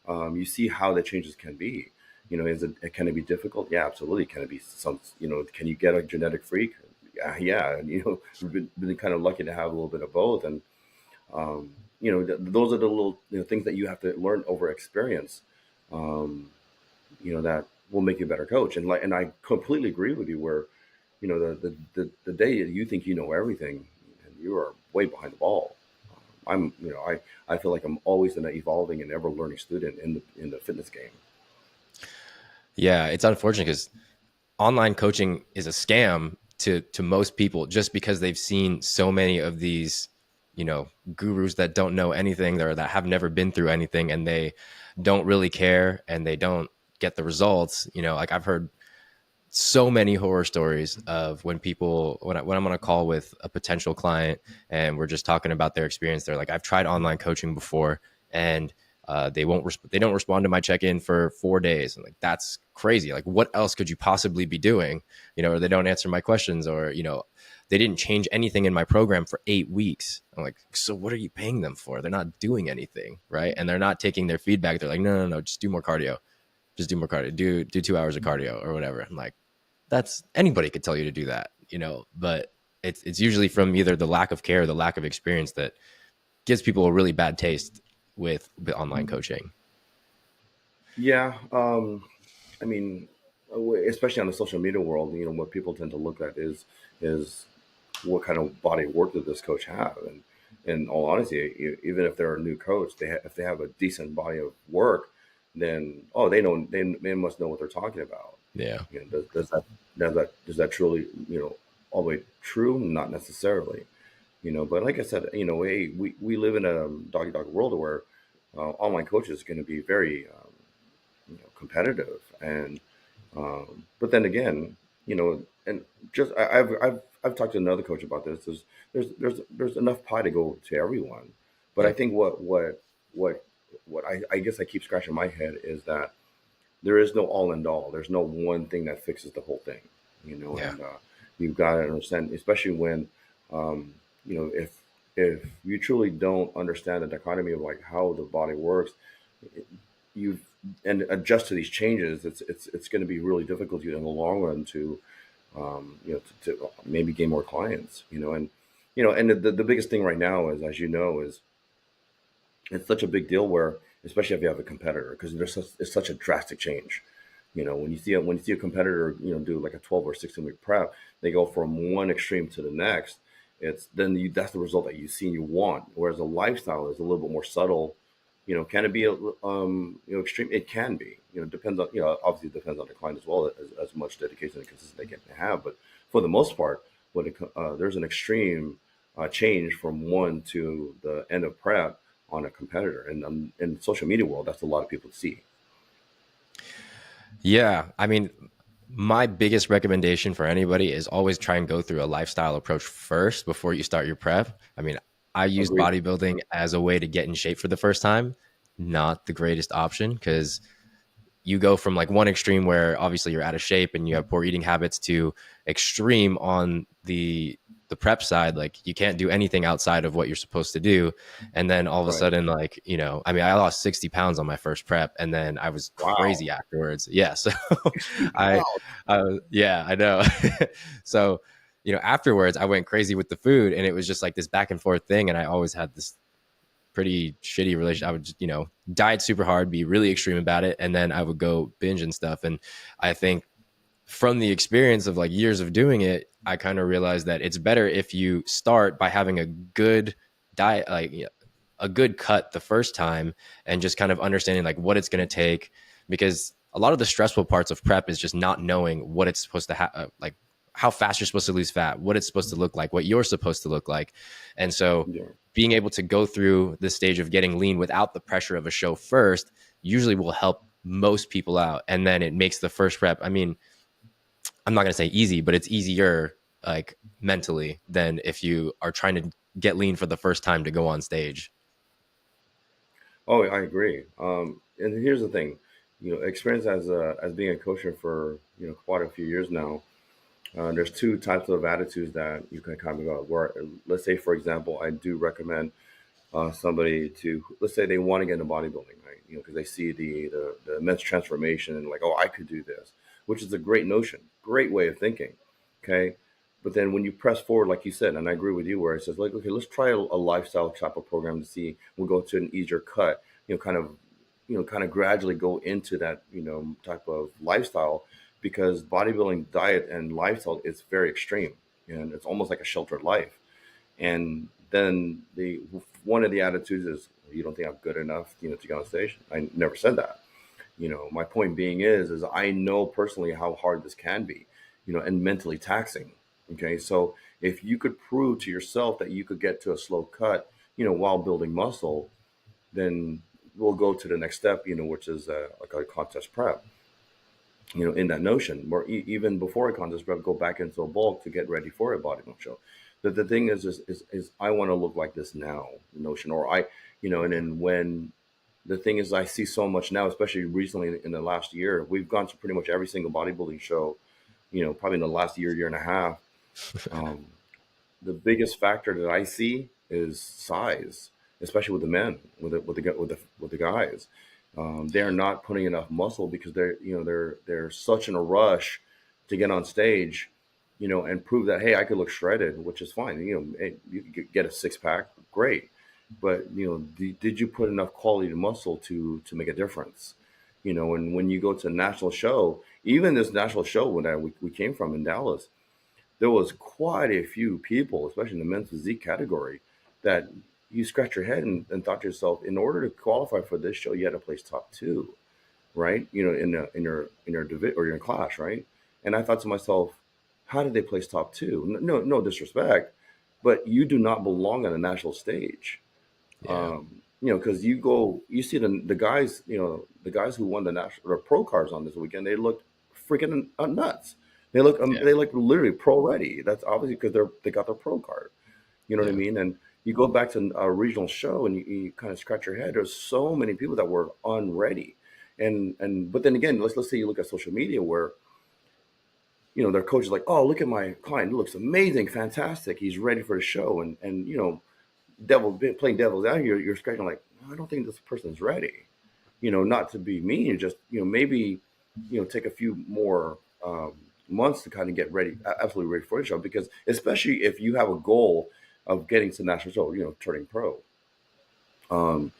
you see how the changes can be. Can it be difficult? Yeah, absolutely. Can it be some, can you get a genetic freak? Yeah, and we've been kind of lucky to have a little bit of both. And those are the little things that you have to learn over experience, that will make you a better coach. And I completely agree with you. Where the day you think you know everything, and you are way behind the ball. I feel like I'm always an evolving and ever learning student in the fitness game. Yeah, it's unfortunate because online coaching is a scam to most people just because they've seen so many of these, gurus that don't know anything or that have never been through anything, and they don't really care and they don't get the results. Like I've heard so many horror stories of when people when I'm on a call with a potential client and we're just talking about their experience. They're like, I've tried online coaching before, and they don't respond to my check-in for 4 days. I'm like, that's crazy. Like, what else could you possibly be doing? Or they don't answer my questions, or they didn't change anything in my program for 8 weeks. I'm like, so what are you paying them for? They're not doing anything, right? And they're not taking their feedback. They're like, no, just do more cardio. Just do more cardio. Do 2 hours of cardio or whatever. I'm like, that's anybody could tell you to do that, but it's usually from either the lack of care or the lack of experience that gives people a really bad taste with online coaching. Yeah, I mean, especially on the social media world, what people tend to look at is what kind of body of work did this coach have, and in all honesty, even if they're a new coach, if they have a decent body of work, then they must know what they're talking about. Yeah. Does that truly all the way true? Not necessarily. But like I said, we live in a dog world where online coaches are going to be very competitive, and but then again, and just I've talked to another coach about this. There's enough pie to go to everyone, but I Yep. think what I guess I keep scratching my head is that there is no all and all. There's no one thing that fixes the whole thing, Yeah. and you've got to understand, especially when, if you truly don't understand the dichotomy of like how the body works, you and adjust to these changes. It's going to be really difficult in the long run to, to maybe gain more clients, and the biggest thing right now is, as you know, is it's such a big deal where, especially if you have a competitor, because it's such a drastic change. When you see a competitor, do like a 12 or 16 week prep, they go from one extreme to the next. That's the result that you see and you want. Whereas a lifestyle is a little bit more subtle. Can it be extreme? It can be. Depends on, obviously it depends on the client as well, as much dedication and consistency they can have. But for the most part, there's an extreme change from one to the end of prep on a competitor, and in the social media world, that's a lot of people to see. Yeah. I mean, my biggest recommendation for anybody is always try and go through a lifestyle approach first before you start your prep. I mean, I used Agreed. bodybuilding as a way to get in shape for the first time. Not the greatest option because you go from like one extreme where obviously you're out of shape and you have poor eating habits to extreme on the prep side. Like you can't do anything outside of what you're supposed to do. And then all of a Right. sudden, like, I mean, I lost 60 pounds on my first prep and then I was Wow. crazy afterwards. Yeah. So 60 I, pounds. yeah, I know. So, afterwards I went crazy with the food and it was just like this back and forth thing. And I always had this pretty shitty relationship. I would just, diet super hard, be really extreme about it, and then I would go binge and stuff. And I think from the experience of like years of doing it, I kind of realized that it's better if you start by having a good diet, like a good cut the first time, and just kind of understanding like what it's going to take. Because a lot of the stressful parts of prep is just not knowing what it's supposed to have, like how fast you're supposed to lose fat, what it's supposed to look like, what you're supposed to look like. And so Yeah. being able to go through the stage of getting lean without the pressure of a show first usually will help most people out. And then it makes the first prep, I mean, I'm not going to say easy, but it's easier like mentally than if you are trying to get lean for the first time to go on stage. Oh, I agree. And here's the thing, experience as being a coach for quite a few years now. There's two types of attitudes that you can kind of go. Where, let's say, for example, I do recommend somebody to, let's say they want to get into bodybuilding, right? Because they see the immense transformation and like, oh, I could do this, which is a great notion, great way of thinking. Okay. But then when you press forward, like you said, and I agree with you, where it says like, okay, let's try a lifestyle type of program to see. We'll go to an easier cut, kind of, kind of gradually go into that, type of lifestyle, because bodybuilding diet and lifestyle is very extreme, and it's almost like a sheltered life. And then the one of the attitudes is, you don't think I'm good enough, to get on stage. I never said that. My point being is I know personally how hard this can be, and mentally taxing. Okay, so if you could prove to yourself that you could get to a slow cut, while building muscle, then we'll go to the next step, which is like a contest prep. In that notion, or even before a contest prep, go back into a bulk to get ready for a bodybuilding show. That the thing is I want to look like this now, notion, or and then when the thing is, I see so much now, especially recently in the last year, we've gone to pretty much every single bodybuilding show, probably in the last year and a half. Um, the biggest factor that I see is size, especially with the men, with the guys. They're not putting enough muscle because they're such in a rush to get on stage, and prove that, hey, I could look shredded, which is fine. Hey, you could get a six pack, great, but did you put enough quality muscle to make a difference? And when you go to a national show, even this national show we came from in Dallas, there was quite a few people, especially in the men's physique category, that you scratch your head and thought to yourself, in order to qualify for this show, you had to place top two, right? In your division or your class, right? And I thought to myself, how did they place top two? No disrespect, but you do not belong on a national stage. Yeah. Because you see the guys, the guys who won the national or pro cars on this weekend, they looked freaking nuts. Yeah. They look literally pro ready. That's obviously because they got their pro card. You know what I Yeah. mean? And you go back to a regional show and you kind of scratch your head. There's so many people that were unready, but then again, let's say you look at social media where their coach is like, oh, look at my client, he looks amazing, fantastic, he's ready for the show, and playing devil's out here, you're scratching like, I don't think this person's ready. Not to be mean, just maybe take a few more months to kind of get ready, absolutely ready for the show. Because especially if you have a goal of getting to national show, turning pro, um,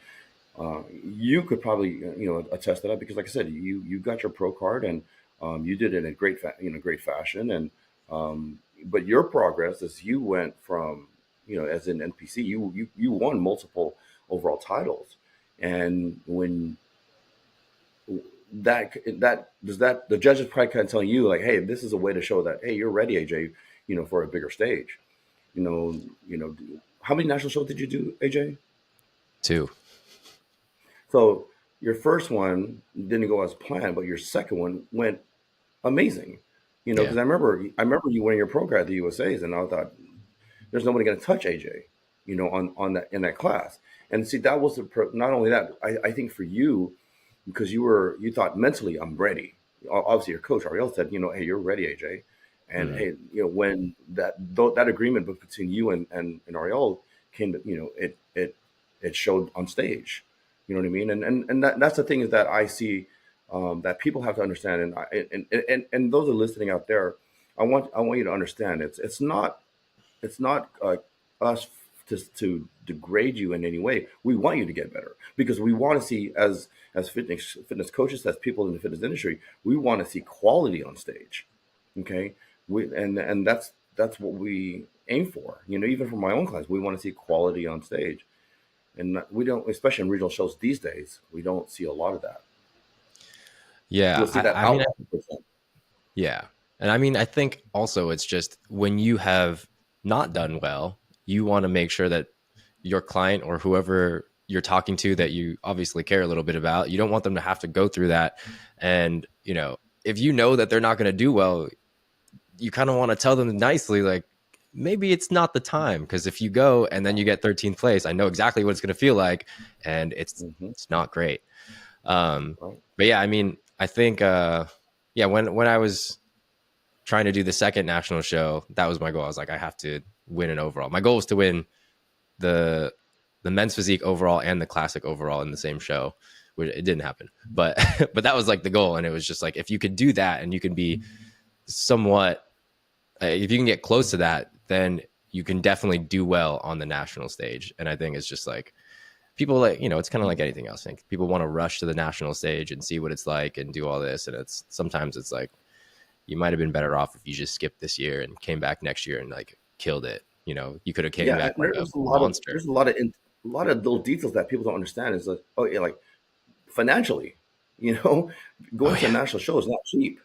you could probably attest to that, because like I said, you got your pro card, and you did it in a great fashion. And but your progress as you went from, as in NPC, you won multiple overall titles. And when that does that the judges probably kind of telling you like, hey, this is a way to show that, hey, you're ready, AJ, for a bigger stage. How many national shows did you do, AJ? Two. So your first one didn't go as planned, but your second one went amazing. Yeah. Because I remember you winning your pro card at the USA's, and I thought, there's nobody going to touch AJ, on that in that class. And see, that was not only that. I think for you, because you thought mentally, I'm ready. Obviously, your coach Ariel said, hey, you're ready, AJ. And Mhm. hey, when that agreement between you and Ariel came, it showed on stage. You know what I mean? And that's the thing, is that I see, that people have to understand, and those are listening out there. I want you to understand, it's not us to degrade you in any way. We want you to get better, because we want to see, as fitness coaches, as people in the fitness industry, we want to see quality on stage. Okay, and that's what we aim for. Even for my own clients, we want to see quality on stage, and we don't, especially in regional shows these days, we don't see a lot of that. Yeah. You'll see that I mean, outlier percent. yeah. And I mean, I think also it's just when you have not done well, you want to make sure that your client or whoever you're talking to, that you obviously care a little bit about, you don't want them to have to go through that. And, if you know that they're not going to do well, you kind of want to tell them nicely, like, maybe it's not the time. Because if you go and then you get 13th place, I know exactly what it's going to feel like. And it's, Hmm. it's not great. Right. But yeah, I mean, I think, yeah, when I was trying to do the second national show, that was my goal. I was like, I have to win an overall. My goal was to win the the men's physique overall and the classic overall in the same show, which it didn't happen. But but that was like the goal, and it was just like, if you could do that and you can be somewhat, if you can get close to that, then you can definitely do well on the national stage. And I think it's just like, people like, it's kind of like anything else. I think people want to rush to the national stage and see what it's like and do all this. And it's sometimes it's like, you might have been better off if you just skipped this year and came back next year and like killed it. You could have came Yeah, back and like a there's a lot of monster. there's a lot of little details that people don't understand. Is like, oh yeah, like financially, you know, Oh going to a yeah. national show is not cheap.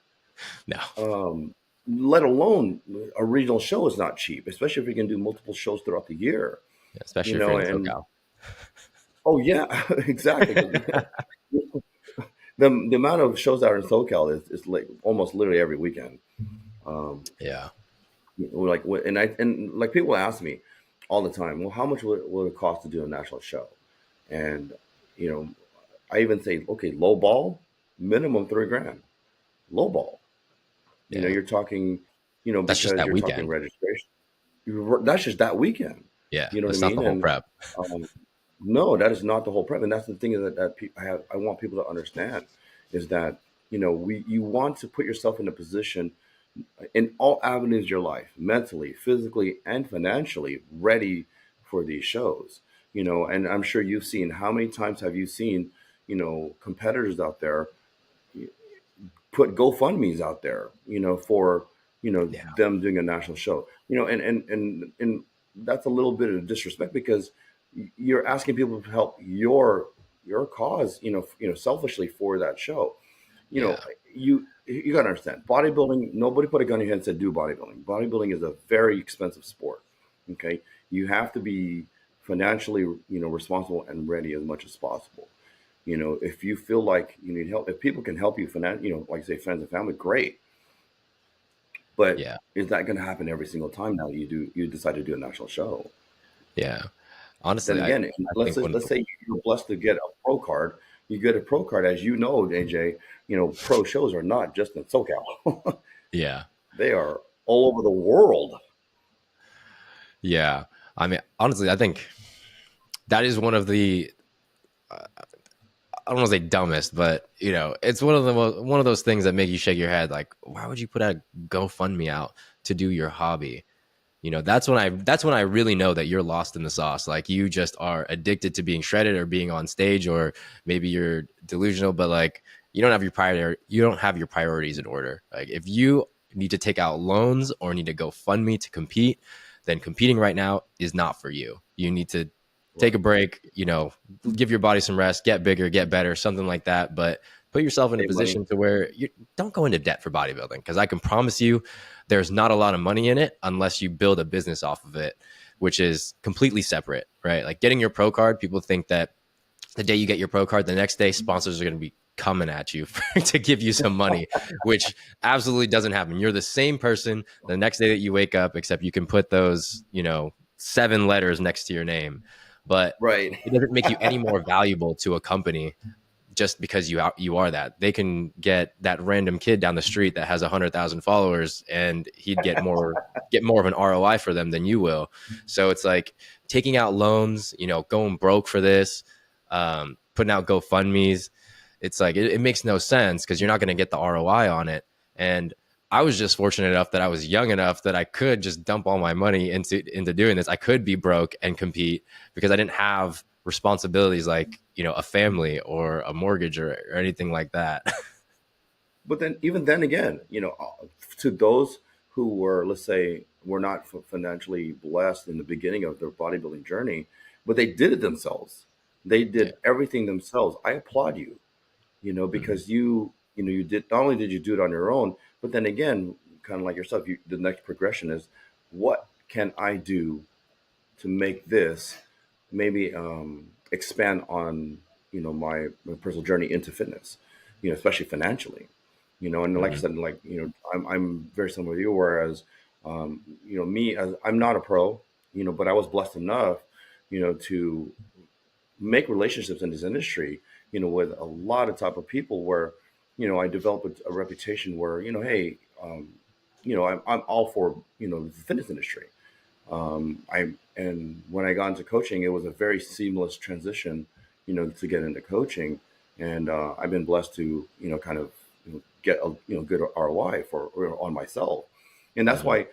No. Um, let alone a regional show is not cheap, especially if you can do multiple shows throughout the year. Yeah, You especially if you're know, in and SoCal. oh yeah, exactly. 'Cause the amount of shows that are in SoCal is like almost literally every weekend. Um, Yeah. like and like people ask me all the time, well, how much will it cost to do a national show? And you know, I even say, okay, low ball, minimum 3 grand, low ball. Yeah. You're talking, That's just because that you're talking weekend. registration. That's just that weekend. Yeah. You know what I That's not mean? the whole And prep. um, no, that is not the whole prep. And that's the thing I want people to understand is that you want to put yourself in a position in all avenues of your life, mentally, physically, and financially, ready for these shows. And I'm sure you've seen, how many times have you seen, competitors out there put GoFundMe's out there, for Yeah. them doing a national show. And that's a little bit of disrespect because you're asking people to help your cause, selfishly for that show. You know, Yeah. you gotta understand, bodybuilding. Nobody put a gun in your head and said do bodybuilding. Bodybuilding is a very expensive sport. Okay, you have to be financially, responsible and ready as much as possible. If you feel like you need help, if people can help you like I say, friends and family, great. But Yeah. is that going to happen every single time now you decide to do a national show? Yeah. Then Honestly, I again, I let's think say, one of let's the say you're blessed to get a pro card. You get a pro card, as you know, AJ. Pro shows are not just in SoCal; yeah. they are all over the world. Yeah. I mean, honestly, I think that is one of the I don't want to say dumbest, but it's one of those things that make you shake your head. Like, why would you put a GoFundMe out to do your hobby? That's when I really know that you're lost in the sauce. Like, you just are addicted to being shredded or being on stage, or maybe you're delusional, but like, you don't have your priorities in order. Like, if you need to take out loans or need to go fund me to compete, then competing right now is not for you. You need to take a Right. break, give your body some rest, get bigger, get better, something like that. But put yourself in a Save money. position to where you don't go into debt for bodybuilding, because I can promise you there's not a lot of money in it unless you build a business off of it, which is completely separate, right? Like, getting your pro card, people think that the day you get your pro card, the next day sponsors are going to be coming at you to give you some money, which absolutely doesn't happen. You're the same person the next day that you wake up, except you can put those, 7 letters next to your name. But Right. it doesn't make you any more valuable to a company just because you are that. They can get that random kid down the street that has 100,000 followers, and he'd get more of an ROI for them than you will. So it's like taking out loans, going broke for this, putting out GoFundMe's. It's like it makes no sense because you're not going to get the ROI on it. And I was just fortunate enough that I was young enough that I could just dump all my money into doing this. I could be broke and compete because I didn't have responsibilities like a family or a mortgage or anything like that. But then, even then again, to those who were, let's say, were not financially blessed in the beginning of their bodybuilding journey, but they did it themselves. They Yeah. did everything themselves. I applaud you, Hmm. because you did, not only did you do it on your own, but then again, kind of like yourself, the next progression is, what can I do to make this maybe expand on my personal journey into fitness, especially financially, and like I Hmm. said, like I'm very similar to you, whereas me, as I'm not a pro, but I was blessed enough to make relationships in this industry, with a lot of type of people where, I developed a reputation where, hey, I'm all for, the fitness industry. And when I got into coaching, it was a very seamless transition, to get into coaching, and I've been blessed to, kind of, get a good ROI on myself, and that's Hmm. why,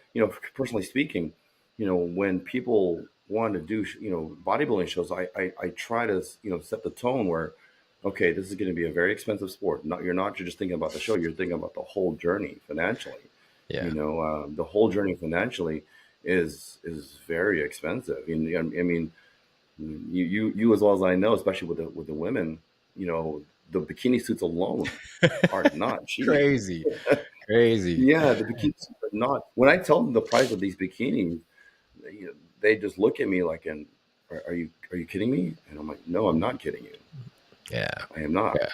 personally speaking, when people wanted to do, bodybuilding shows, I try to, set the tone where, okay, this is going to be a very expensive sport. Not, you're just thinking about the show. You're thinking about the whole journey financially. Yeah. The whole journey financially is very expensive. I mean, you as well as I know, especially with the women, the bikini suits alone are not cheap. Crazy. Crazy. Yeah, the bikini suits are not. When I tell them the price of these bikinis, they just look at me like, "And are you kidding me?" And I'm like, "No, I'm not kidding you. Yeah. I am not." Yeah.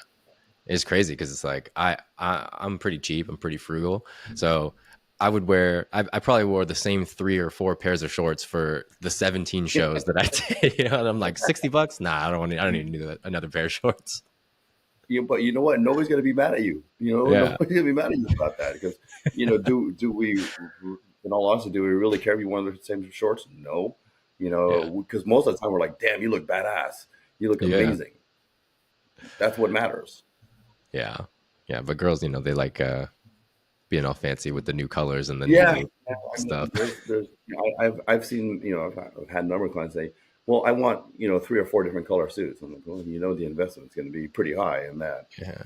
It's crazy because it's like I'm pretty cheap. I'm pretty frugal. So I would wear I probably wore the same 3 or 4 pairs of shorts for the 17 shows that I did. And I'm like $60. Nah, I don't need to do another pair of shorts. But you know what? Nobody's gonna be mad at you. Yeah. Nobody's gonna be mad at you about that because do we, in all honesty, do we really care if you wear the same shorts? No, Yeah. because most of the time we're like, damn, you look badass, you look Yeah. amazing. That's what matters. Yeah. Yeah. But girls, they like being all fancy with the new colors and the new Yeah, labels yeah, and I stuff. mean, there's I've seen, I've had a number of clients say, well, I want 3 or 4 different color suits. I'm like, well, the investment's going to be pretty high in that. Yeah.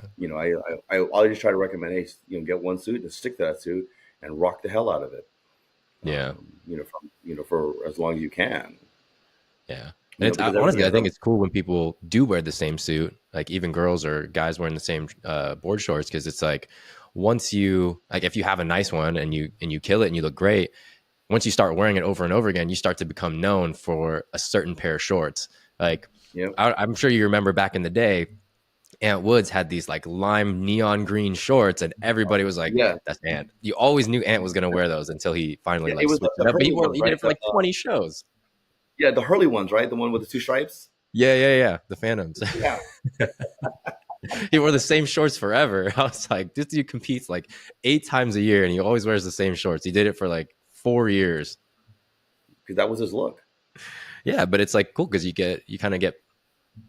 I just try to recommend, hey, get one suit and stick to that suit and rock the hell out of it. Yeah. For as long as you can. Yeah. And it's Because everything honestly, I is think it's cool when people do wear the same suit, like even girls or guys wearing the same board shorts, because it's like once you like if you have a nice one and you kill it and you look great, once you start wearing it over and over again, you start to become known for a certain pair of shorts. Like Yep. I'm sure you remember back in the day, Ant Woods had these like lime neon green shorts, and everybody was like, Yeah. "That's Ant." You always knew Ant was going to wear those until he finally Yeah. It like was switched it the up. But Hurley ones, he did right? it for like 20 shows. Yeah, the Hurley ones, right? The one with the 2 stripes. Yeah. The Phantoms. Yeah. He wore the same shorts forever. I was like, this dude competes like 8 times a year, and he always wears the same shorts. He did it for like 4 years. Because that was his look. Yeah, but it's like cool because you kind of get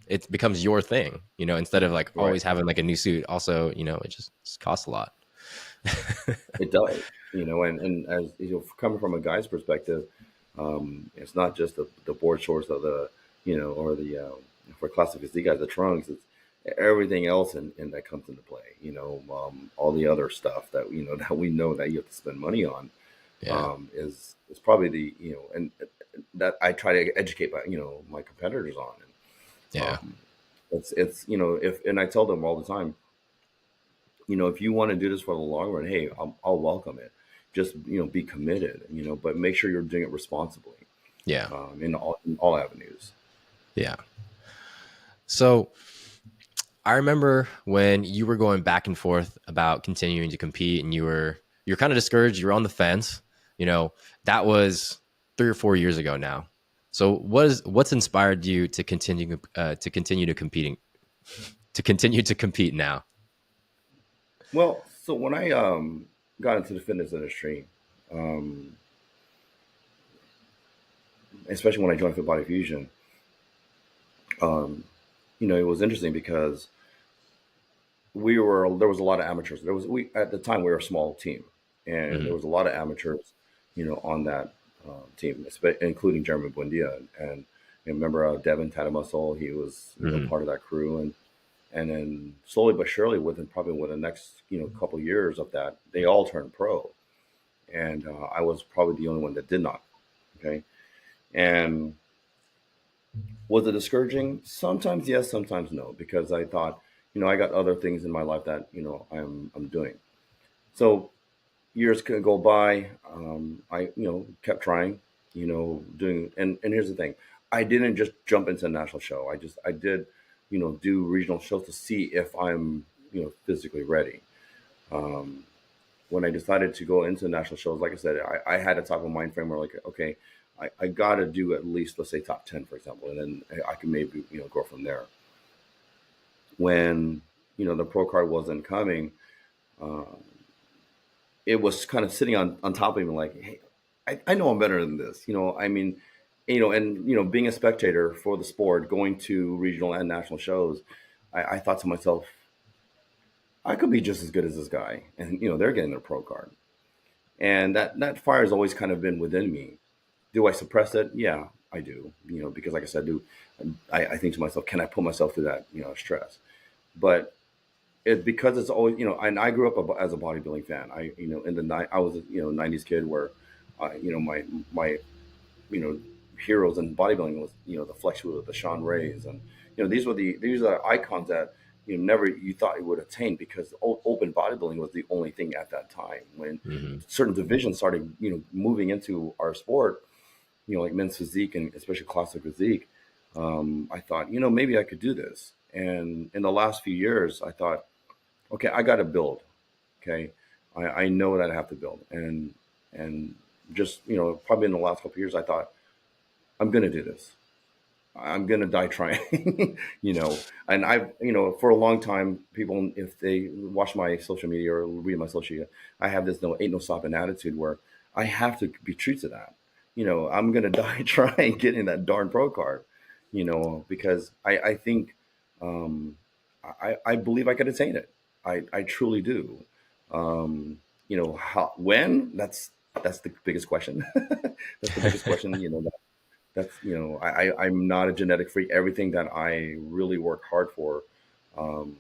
it becomes your thing, instead of like Right. always having like a new suit. Also, it just costs a lot. It does. And as coming from a guy's perspective, it's not just the board shorts or or the for classic physique guys, the trunks. It's everything else in that comes into play. All the other stuff that that we know that you have to spend money on, Yeah, is probably and that I try to educate my competitors on. And yeah, it's if and I tell them all the time, if you want to do this for the long run, hey, I'll welcome it. Just be committed, but make sure you're doing it responsibly, yeah, in all avenues. yeah. So I remember when you were going back and forth about continuing to compete, and you're kind of discouraged. You were on the fence. That was 3 or 4 years ago now. So what's inspired you to continue to compete now? Well, so when I got into the fitness industry, um, especially when I joined Fit Body Fusion, um, it was interesting because there was a lot of amateurs. We at the time we were a small team, and there Hmm. was a lot of amateurs, on that team, including Jeremy Buendia, and I remember Devin Tatamuscle. He was Hmm. part of that crew, and then slowly but surely, within the next couple years of that, they all turned pro, and I was probably the only one that did not. Okay, and was it discouraging? Sometimes yes, sometimes no, because I thought, I got other things in my life that I'm doing. So years could go by. I kept trying, doing. And here's the thing: I didn't just jump into a national show. I did, do regional shows to see if I'm physically ready. Um, when I decided to go into national shows, like I said, I had a type of mind frame where like, okay, I got to do at least, let's say, top 10, for example, and then I can maybe go from there. When the pro card wasn't coming, uh, it was kind of sitting on top of me like, hey, I know I'm better than this. I mean, and being a spectator for the sport, going to regional and national shows, I thought to myself, I could be just as good as this guy, and they're getting their pro card, and that fire has always kind of been within me. Do I suppress it? Yeah, I do, because like I said, I think to myself, can I put myself through that, stress? But because it's always, and I grew up as a bodybuilding fan. I was a, 90s kid where, my you know heroes in bodybuilding was, the Flex Wheel, the Sean Rays, and these are icons that never you thought you would attain, because open bodybuilding was the only thing at that time. When Hmm. certain divisions started moving into our sport, like men's physique and especially classic physique, I thought, maybe I could do this. And in the last few years, I thought, okay, I got to build. Okay, I know that I have to build, and just probably in the last couple of years, I thought I'm going to do this. I'm going to die trying. And I've, for a long time, people, if they watch my social media or read my social media, I have this no ain't no stopping attitude where I have to be true to that. I'm going to die trying getting that darn pro card, because I think, um, I believe I could attain it. I truly do. How, when, that's the biggest question. That's the biggest question, that's I'm not a genetic freak. Everything that I really work hard for, um,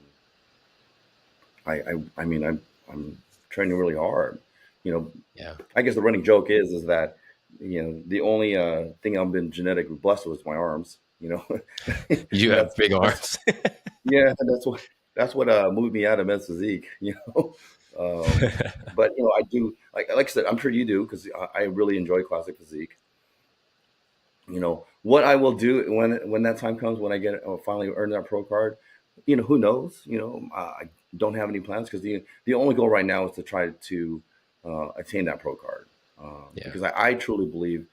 I mean I'm training really hard. You know, Yeah. I guess the running joke is that the only thing I've been genetically blessed with is my arms. You And have big that's arms. yeah, and that's what moved me out of men's physique. But I do, like I said, I'm sure you do, because I really enjoy classic physique. What I will do when that time comes, when I get finally earn that pro card, who knows? I don't have any plans, because the only goal right now is to try to attain that pro card, Yeah. because I truly believe,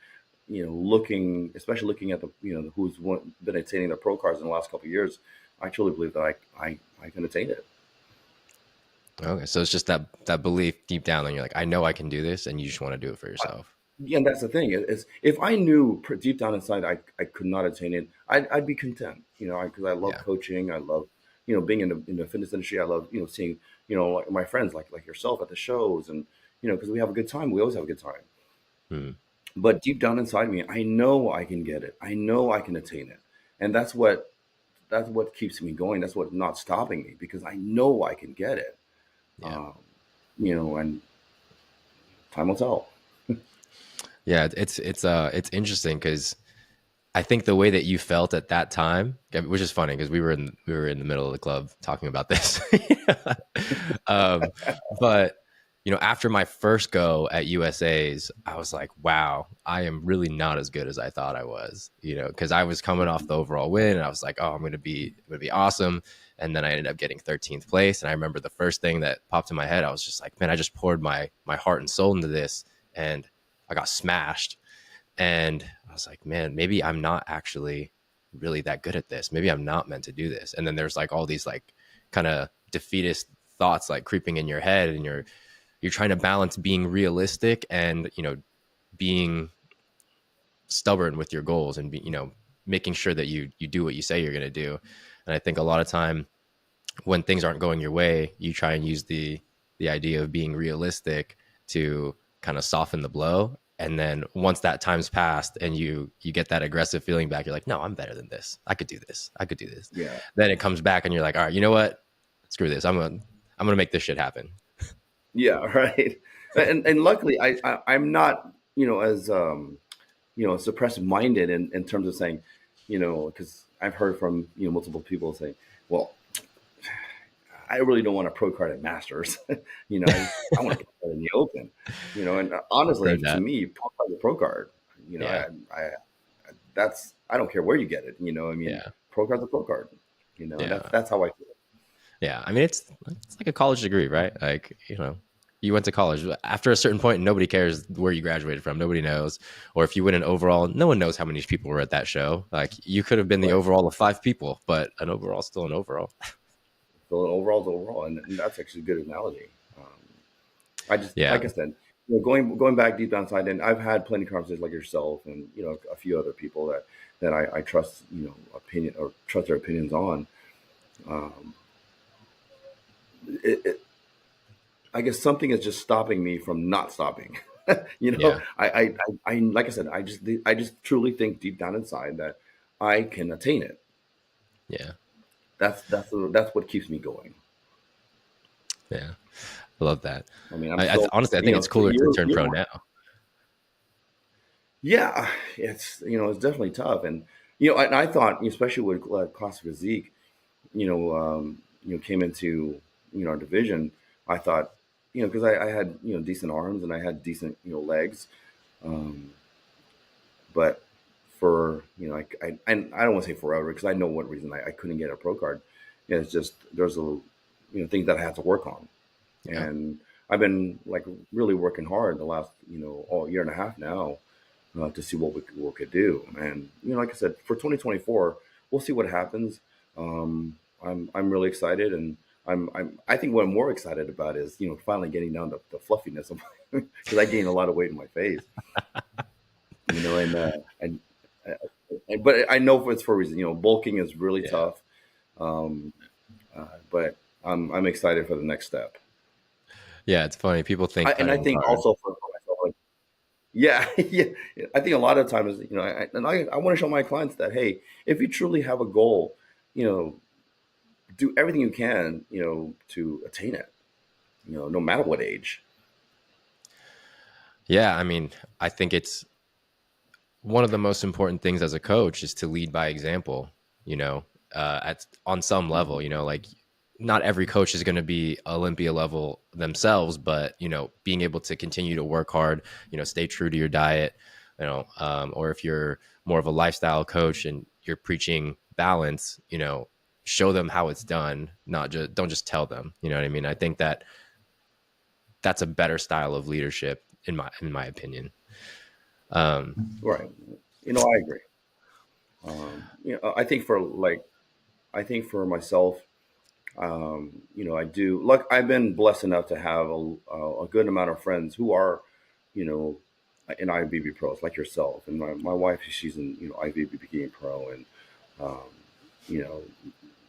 especially looking at the who's been attaining the pro cards in the last couple of years, I truly believe that I can attain it. Okay. So it's just that belief deep down, and you're like, I know I can do this, and you just want to do it for yourself. Yeah, and that's the thing is, if I knew deep down inside I could not attain it, I'd be content. Because I love Yeah. coaching. I love being in the fitness industry. I love seeing like my friends like yourself at the shows, and because we have a good time. We always have a good time. Mm. But deep down inside me, I know I can get it. I know I can attain it, and that's what keeps me going. That's what not stopping me, because I know I can get it. Yeah. Um, and time will tell. Yeah. It's interesting because I think the way that you felt at that time, which is funny because we were in the middle of the club talking about this. um, but after my first go at USA's, I was like, wow, I am really not as good as I thought I was. Because I was coming off the overall win, and I was like, oh, I'm gonna be awesome. And then I ended up getting 13th place. And I remember the first thing that popped in my head, I was just like, man, I just poured my heart and soul into this, and I got smashed. And I was like, man, maybe I'm not actually really that good at this. Maybe I'm not meant to do this. And then there's like all these like kind of defeatist thoughts like creeping in your head, and you're trying to balance being realistic and being stubborn with your goals, and making sure that you do what you say you're going to do. And I think a lot of time when things aren't going your way, you try and use the idea of being realistic to kind of soften the blow. And then once that time's passed and you get that aggressive feeling back, you're like, no, I'm better than this. I could do this. I could do this. Yeah. Then it comes back and you're like, all right, you know what? Screw this. I'm gonna make this shit happen. Yeah, right. And luckily, I'm not as suppressed minded in terms of saying, because I've heard from multiple people saying, well, I really don't want a pro card at Masters. I want to play in the Open. And honestly, Heard to that. me, pro card's a pro card. You know, Yeah. I don't care where you get it. I mean, Yeah. pro card's a pro card. And Yeah. that's how I feel. Yeah. I mean, it's like a college degree, right? Like, you went to college. After a certain point, nobody cares where you graduated from. Nobody knows. Or if you win an overall, no one knows how many people were at that show. Like, you could have been the Right. overall of 5 people, but an overall is still an overall. So overall's overall, and that's actually a good analogy. Um, I just, Yeah. like I said, going back deep down inside, and I've had plenty of conversations like yourself, and a few other people that I trust, opinion, or trust their opinions on. Um, it, I guess something is just stopping me from not stopping. Yeah. Like I said, I just truly think deep down inside that I can attain it. Yeah. That's what keeps me going. Yeah. I love that. I mean, I'm Honestly, I think it's cooler to turn pro now. yeah, it's definitely tough, and I thought, especially with classic physique, came into our division. I thought, because I had decent arms and I had decent legs, um, but for and I don't want to say forever because I know what reason I couldn't get a pro card. It's just there's things that I have to work on, Yeah. and I've been like really working hard the last all year and a half now to see what we could do. And like I said, for 2024, we'll see what happens. I'm really excited, and I think what I'm more excited about is finally getting down to the fluffiness of because I gained a lot of weight in my face, and but I know it's for a reason. Bulking is really Yeah. tough, um, but I'm excited for the next step. Yeah. It's funny. People think And I cutting's think hard. also for myself, like, yeah, yeah. I think a lot of times, I want to show my clients that, hey, if you truly have a goal, you know, do everything you can, to attain it, no matter what age. Yeah. I mean, I think it's one of the most important things as a coach is to lead by example, you know, at on some level, Mhm. like not every coach is going to be Olympia level themselves, but being able to continue to work hard, stay true to your diet, or if you're more of a lifestyle coach and you're preaching balance, show them how it's done, not just don't just tell them, you know what I mean? I think that that's a better style of leadership in my opinion. Um, Right. I agree. I think I think for myself, I do. Look, I've been blessed enough to have a good amount of friends who are, you know, in IFBB pros like yourself, and my wife, she's in IFBB pro, and um, you know,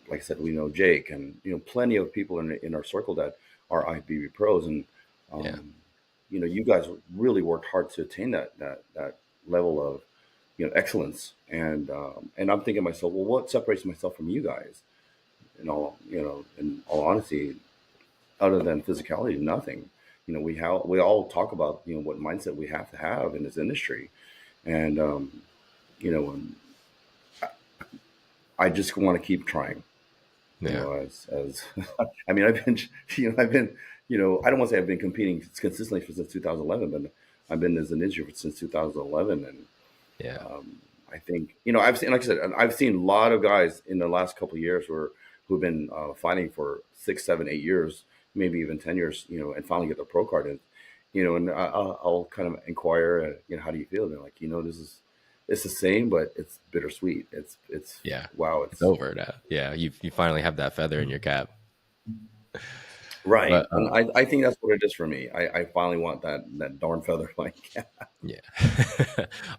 like I said, we know Jake, and plenty of people in our circle that are IFBB pros, and yeah. um, you guys really worked hard to attain that level of excellence, and I'm thinking to myself, well, what separates myself from you guys? In all honesty, other than physicality, nothing. We all talk about what mindset we have to have in this industry, and you know um, I just want to keep trying. Yeah. As I mean, I've been I don't want to say I've been competing consistently since 2011, but I've been as an industry since 2011, and Yeah. um, I think I've seen, like I said, I've seen a lot of guys in the last couple of years who've been fighting for 6, 7, 8 years, maybe even 10 years, and finally get their pro card. And I'll kind of inquire, how do you feel? And they're like, it's the same, but it's bittersweet. It's Yeah. wow. It's It's over now. Yeah. You finally have that feather in your cap. right, But and I think that's what it is for me. I finally want that darn feather. Like, yeah.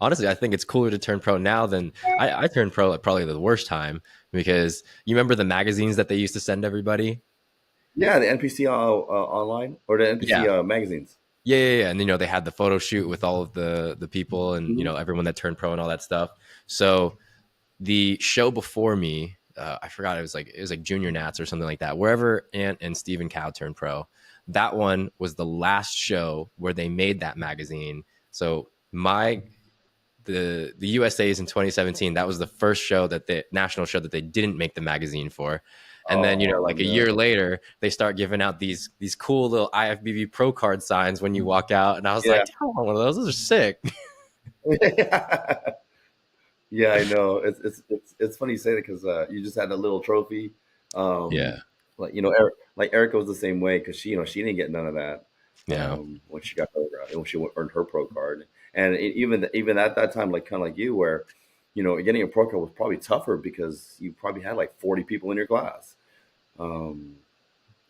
Honestly, I think it's cooler to turn pro now than I turned pro at probably the worst time because you remember the magazines that they used to send everybody? yeah, the NPC online or the NPC Yeah. magazines. Yeah, yeah, yeah. And they had the photo shoot with all of the people and Mhm. everyone that turned pro and all that stuff. So the show before me, I forgot it was like Junior Nats or something like that. Wherever Ant and Stephen Cow turned pro, that one was the last show where they made that magazine. So the USA's in 2017. That was the first show that the national show that they didn't make the magazine for. And then Oh like a year no. later, they start giving out these cool little IFBB pro card signs when you walk out. And I was like, Yeah. I want one of those. Those are sick. Yeah, I know. It's funny you say that because you just had a little trophy. Yeah, Um, like Erica was the same way because she didn't get none of that yeah, when she got her when she earned her pro card, and even at that time, like kind of like you, where getting a pro card was probably tougher because you probably had like 40 people in your class, um,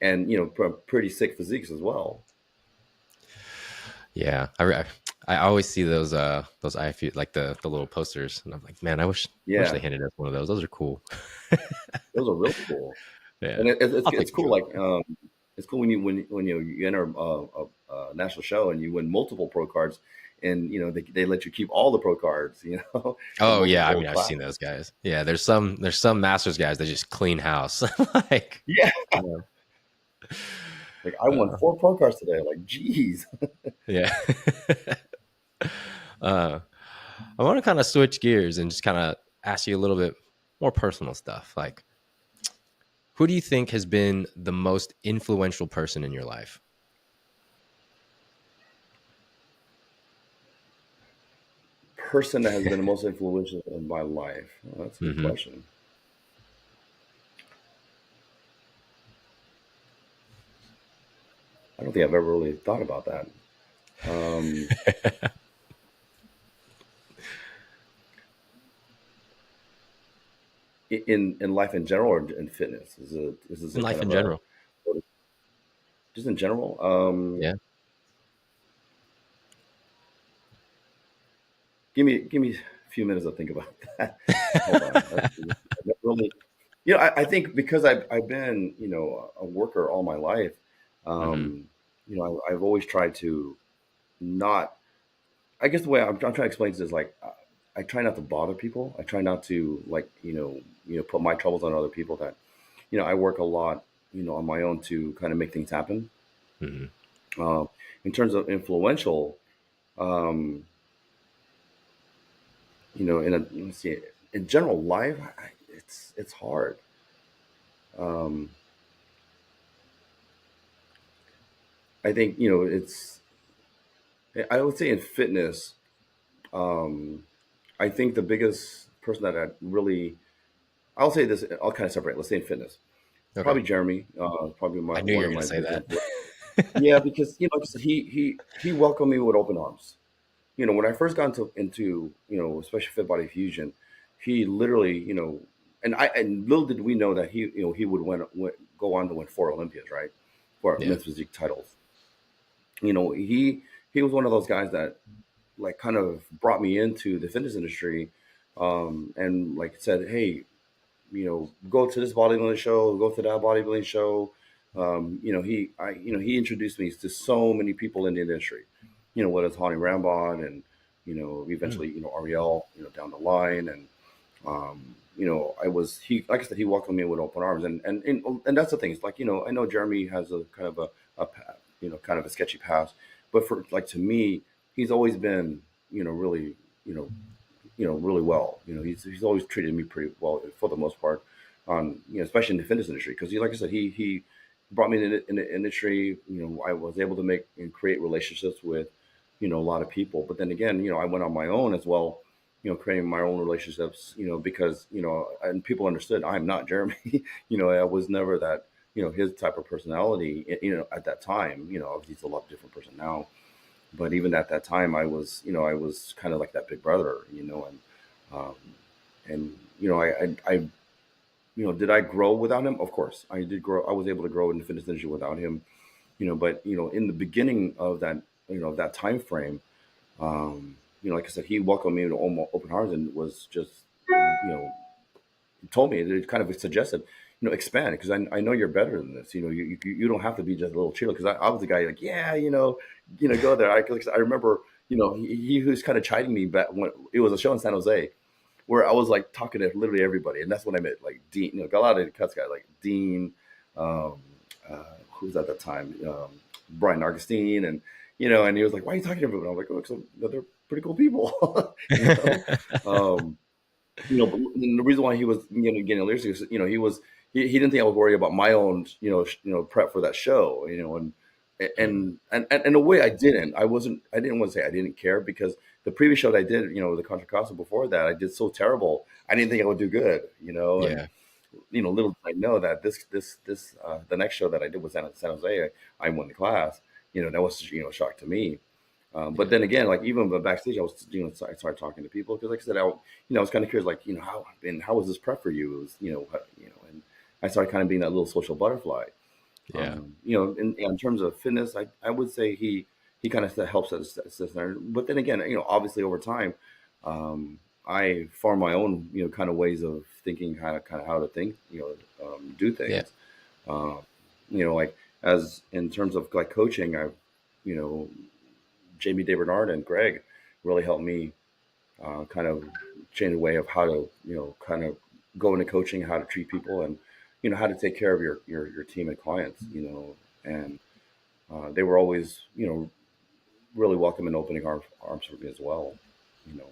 and pretty sick physiques as well. yeah. I always see those IFB like the little posters, and I'm like, man, I wish they Yeah, handed us one of those. Those are cool. those are really cool. Yeah, And I'll take it's a cool. photo. Like, it's cool when you enter a national show and you win multiple pro cards, and they let you keep all the pro cards, for Oh yeah, I multiple mean I've seen classes. those guys. Yeah, there's some masters guys that just clean house. Like, Yeah, yeah. like I won Uh, 4 pro cards today. Like, geez. yeah. uh, I want to kind of switch gears and just kind of ask you a little bit more personal stuff. Like, who do you think has been the most influential person in your life? Person that has been the most influential in my life. Oh, that's a good Hmm. question. I don't think I've ever really thought about that. Um, in life in general, or in fitness? Is this In a kind life in of general. just in general? Yeah. Give me a few minutes to think about that. Hold on. I never really, I think because I've been a worker all my life. Hmm. Um, I've always tried to not. I guess the way I'm trying to explain this is like I try not to bother people. I try not to like put my troubles on other people. That I work a lot on my own to kind of make things happen. Hmm. Uh, in terms of influential, um, let's see, in general life, it's hard. Um, I think it's. I would say in fitness, um, I think the biggest person that I really, I'll say this, I'll kind of separate. Let's say in fitness, Okay. probably Jeremy, probably I knew you one were of going to my say biggest that. influences. Yeah, because like I said, he welcomed me with open arms. When I first got into especially Fit Body Fusion, he literally, and little did we know that he would go on to win 4 Olympias, right? For Yeah. men's physique titles. He was one of those guys that like kind of brought me into the fitness industry, and like said, hey, go to this bodybuilding show, go to that bodybuilding show. He introduced me to so many people in the industry. Whether it's Hani Rambod and Mm. eventually Ariel, down the line, and I was he like I said, he welcomed me with open arms, and that's the thing. It's like I know Jeremy has a kind of kind of a sketchy past, but for like to me, he's always been really you know really well. He's always treated me pretty well for the most part, on especially in the fitness industry because like I said, he brought me in the industry. I was able to make and create relationships with a lot of people. But then again, I went on my own as well. Creating my own relationships. Because and people understood I'm not Jeremy. I was never that his type of personality. At that time. Obviously he's a lot different person now, but even at that time I was kind of like that big brother, um, and did I grow without him? Of course I did grow. I was able to grow in the fitness industry without him, but in the beginning of that that time frame, like I said, he welcomed me with open arms and was just told me, it kind of suggested, expand because I know you're better than this. You don't have to be just a little cheerleader. Because I was the guy like, yeah, go there. I remember, he was kind of chiding me back when it was a show in San Jose where I was like talking to literally everybody, and that's when I met like Dean, got a lot of the cuts guys like Dean, um, who was at that time, Brian Augustine, and and he was like, why are you talking to everyone? I was like, oh, because they're pretty cool people, but the reason why he was getting lyrics is he didn't think I was worried about my own prep for that show, Mm. and in a way I didn't want to say I didn't care because the previous show that I did, the Contra Costa before that, I did so terrible. I didn't think I would do good, and Yeah. little did I know that this the next show that I did was San Jose. I won the class. That was a shock to me. But Yeah. then again, like even backstage, I was I started talking to people because, like I said, I was kind of curious, like how was this prep for you? It was and I started kind of being that little social butterfly. Yeah. In terms of fitness, I would say he kind of helps us. But then again, obviously over time, I formed my own kind of ways of thinking, how to think, do Yeah. things. Um, like as in terms of like coaching, I, you know, Jamie DeBernard and Greg really helped me kind of change the way of how to, kind of go into coaching, how to treat people, and how to take care of your team and clients. And they were always really welcome and opening arms for me as well. You know,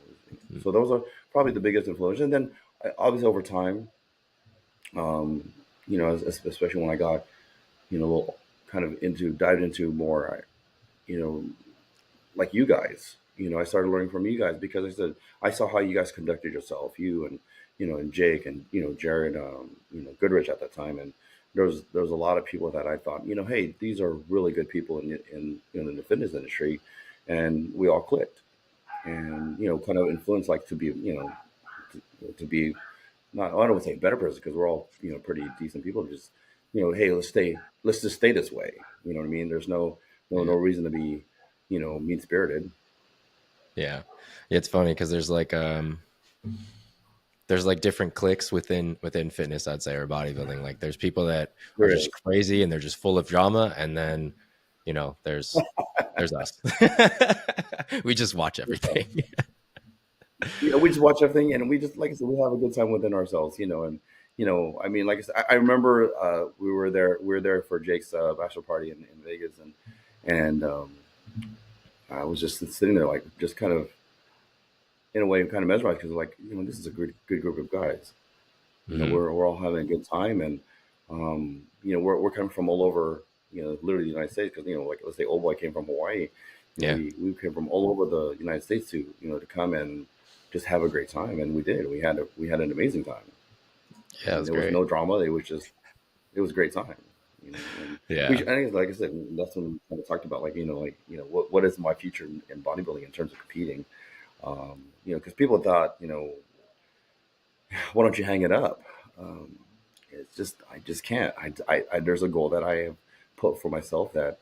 so those are probably the biggest influence. And then obviously over time, especially when I got a little kind of dived into more, you know, like you guys. I started learning from you guys because I saw how you guys conducted yourself, you and and Jake and Jared, Goodrich at that time, and there was a lot of people that I thought, hey, these are really good people in the fitness industry, and we all clicked, and kind of influenced like to be to be not, I don't want to say a better person because we're all pretty decent people. Just hey, let's just stay this way. You know what I mean? There's no reason to be mean spirited. Yeah. Yeah, it's funny because there's like different cliques within fitness, I'd say, or bodybuilding. Like there's people that are There just is. crazy and they're just full of drama, and then there's us. We just watch everything. We just watch everything, and we just, like I said, we have a good time within ourselves, and I mean, like I said, I remember we were there for Jake's bachelor party in Vegas, and I was just sitting there, like, just kind of in a way, kind of mesmerized because, like, this is a good group of guys. Mhm. We're all having a good time, and we're coming from all over, literally the United States, because like, let's say old boy came from Hawaii. Yeah. We came from all over the United States to to come and just have a great time, and we did. We had an amazing time, Yeah, it and was there was great. no drama. It was a great time. And Yeah. I think, like I said, that's when we kind of talked about, like, what is my future in bodybuilding in terms of competing. Because people thought, why don't you hang it up? Um, it's just, I just can't. There's a goal that I have put for myself that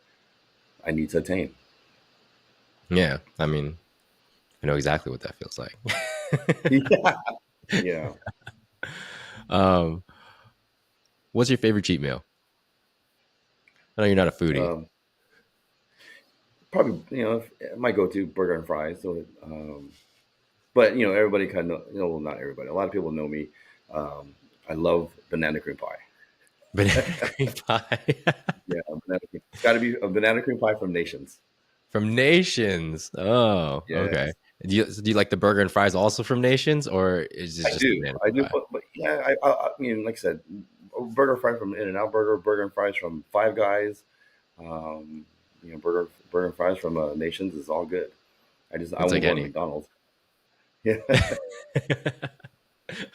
I need to attain. Yeah. I mean, I know exactly what that feels like. Yeah, yeah. um, what's your favorite cheat meal? I know you're not a foodie. Um, Probably, my go-to burger and fries. So, but everybody kind of, well, not everybody. A lot of people know me. I love banana cream pie. Banana cream pie. Yeah, banana cream. It's got to be a banana cream pie from Nations. From Nations. Oh, okay. Yes, Do you like the burger and fries also from Nations, or is it I just the do. banana I cream do. pie? But yeah, I mean, like I said, a burger fry from In-N-Out Burger, burger and fries from Five Guys, um, burger and fries from Nations is all good. I It's won't like go to any. McDonald's. Yeah.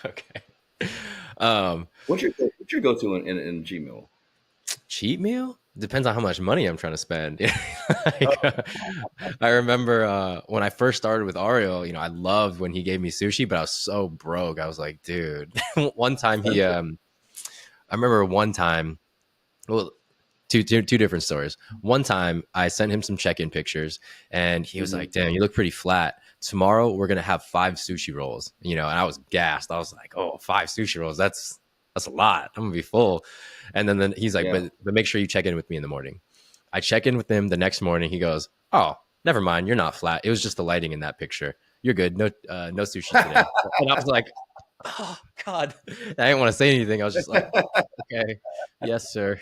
Okay. Um, What's your go-to in Gmail? cheat meal depends on how much money I'm trying to spend. Like, Oh, I remember when I first started with Ariel, I loved when he gave me sushi, but I was so broke. I was like, dude. One time I remember one time, well, two different stories. One time I sent him some check-in pictures, and he was hmm like, "Damn, you look pretty flat. Tomorrow we're gonna have 5 sushi rolls." And I was gassed. I was like, "Oh, 5 sushi rolls? That's a lot. I'm gonna be full." And then he's like, Yeah. "But make sure you check in with me in the morning." I check in with him the next morning. He goes, "Oh, never mind. You're not flat. It was just the lighting in that picture. You're good. No sushi today." And I was like, "Oh God!" I didn't want to say anything. I was just like, "Okay, yes, sir."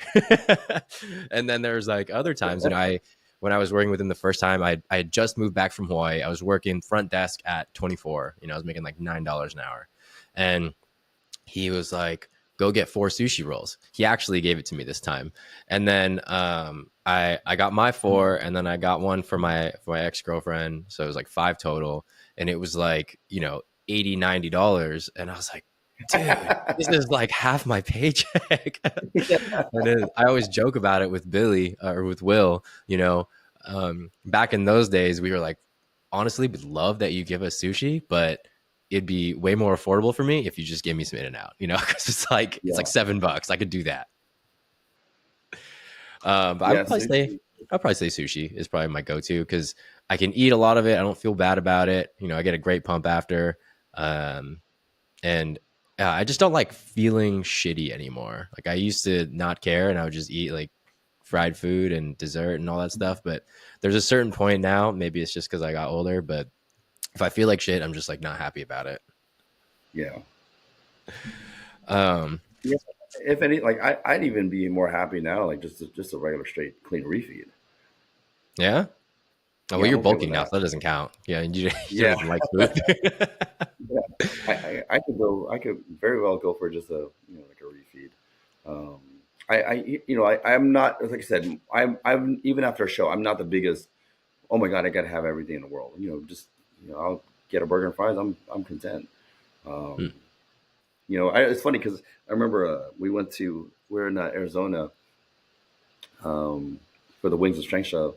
And then there's like other times, when I was working with him the first time, I had just moved back from Hawaii. I was working front desk at 24. I was making like $9 an hour, and he was like, "Go get 4 sushi rolls." He actually gave it to me this time, and then I got my 4, and then I got one for my ex girlfriend, so it was like 5 total, and it was like $80-$90, and I was like, dude, this is like half my paycheck. And then I always joke about it with Billy or with Will. Back in those days, we were like, honestly, we'd love that you give us sushi, but it'd be way more affordable for me if you just gave me some In-N-Out, because it's like Yeah. $7. I could do that. But Yeah. Sushi. I'd probably say sushi is probably my go-to because I can eat a lot of it. I don't feel bad about it. I get a great pump after. Um, and I just don't like feeling shitty anymore. Like I used to not care, and I would just eat like fried food and dessert and all that stuff. But there's a certain point now, maybe it's just because I got older, but if I feel like shit, I'm just like not happy about it. Yeah. Um, Yeah. If any, like I'd even be more happy now, like just a regular straight clean refeed. yeah. Oh, well, Yeah, I'm you're okay with bulking now, that. so that doesn't count. Yeah, you don't Yeah, even like food. yeah. I could go. I could very well go for just a like a refeed. Um, I'm not like I said. I'm even after a show. I'm not the biggest. Oh my god, I got to have everything in the world. Just I'll get a burger and fries. I'm content. Hmm. Um, it's funny because I remember we're in Arizona for the Wings of Strength show,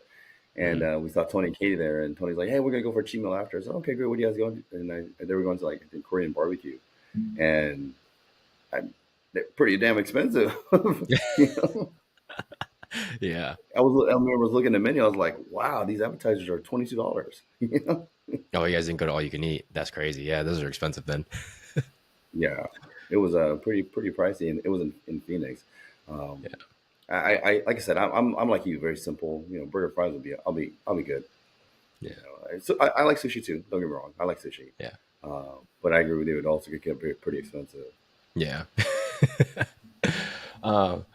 and Mhm. we saw Tony and Katie there, and Tony's like, "Hey, we're gonna go for a cheat meal after." I said, "Okay, great. What do you guys going?" And they were going to like I think Korean barbecue, and I, they're pretty damn expensive. you know, Yeah. I remember I was looking at the menu. I was like, "Wow, these appetizers are $22." you know? Oh, you guys didn't go to all you can eat. That's crazy. Yeah, those are expensive then. Yeah, it was pretty pricey, and it was in Phoenix. Um, Yeah. I like I said, I'm like you, very simple. Burger fries would be I'll be good. Yeah. So I like sushi too. Don't get me wrong, I like sushi. Yeah. But I agree with you. It also could get pretty expensive. Yeah. All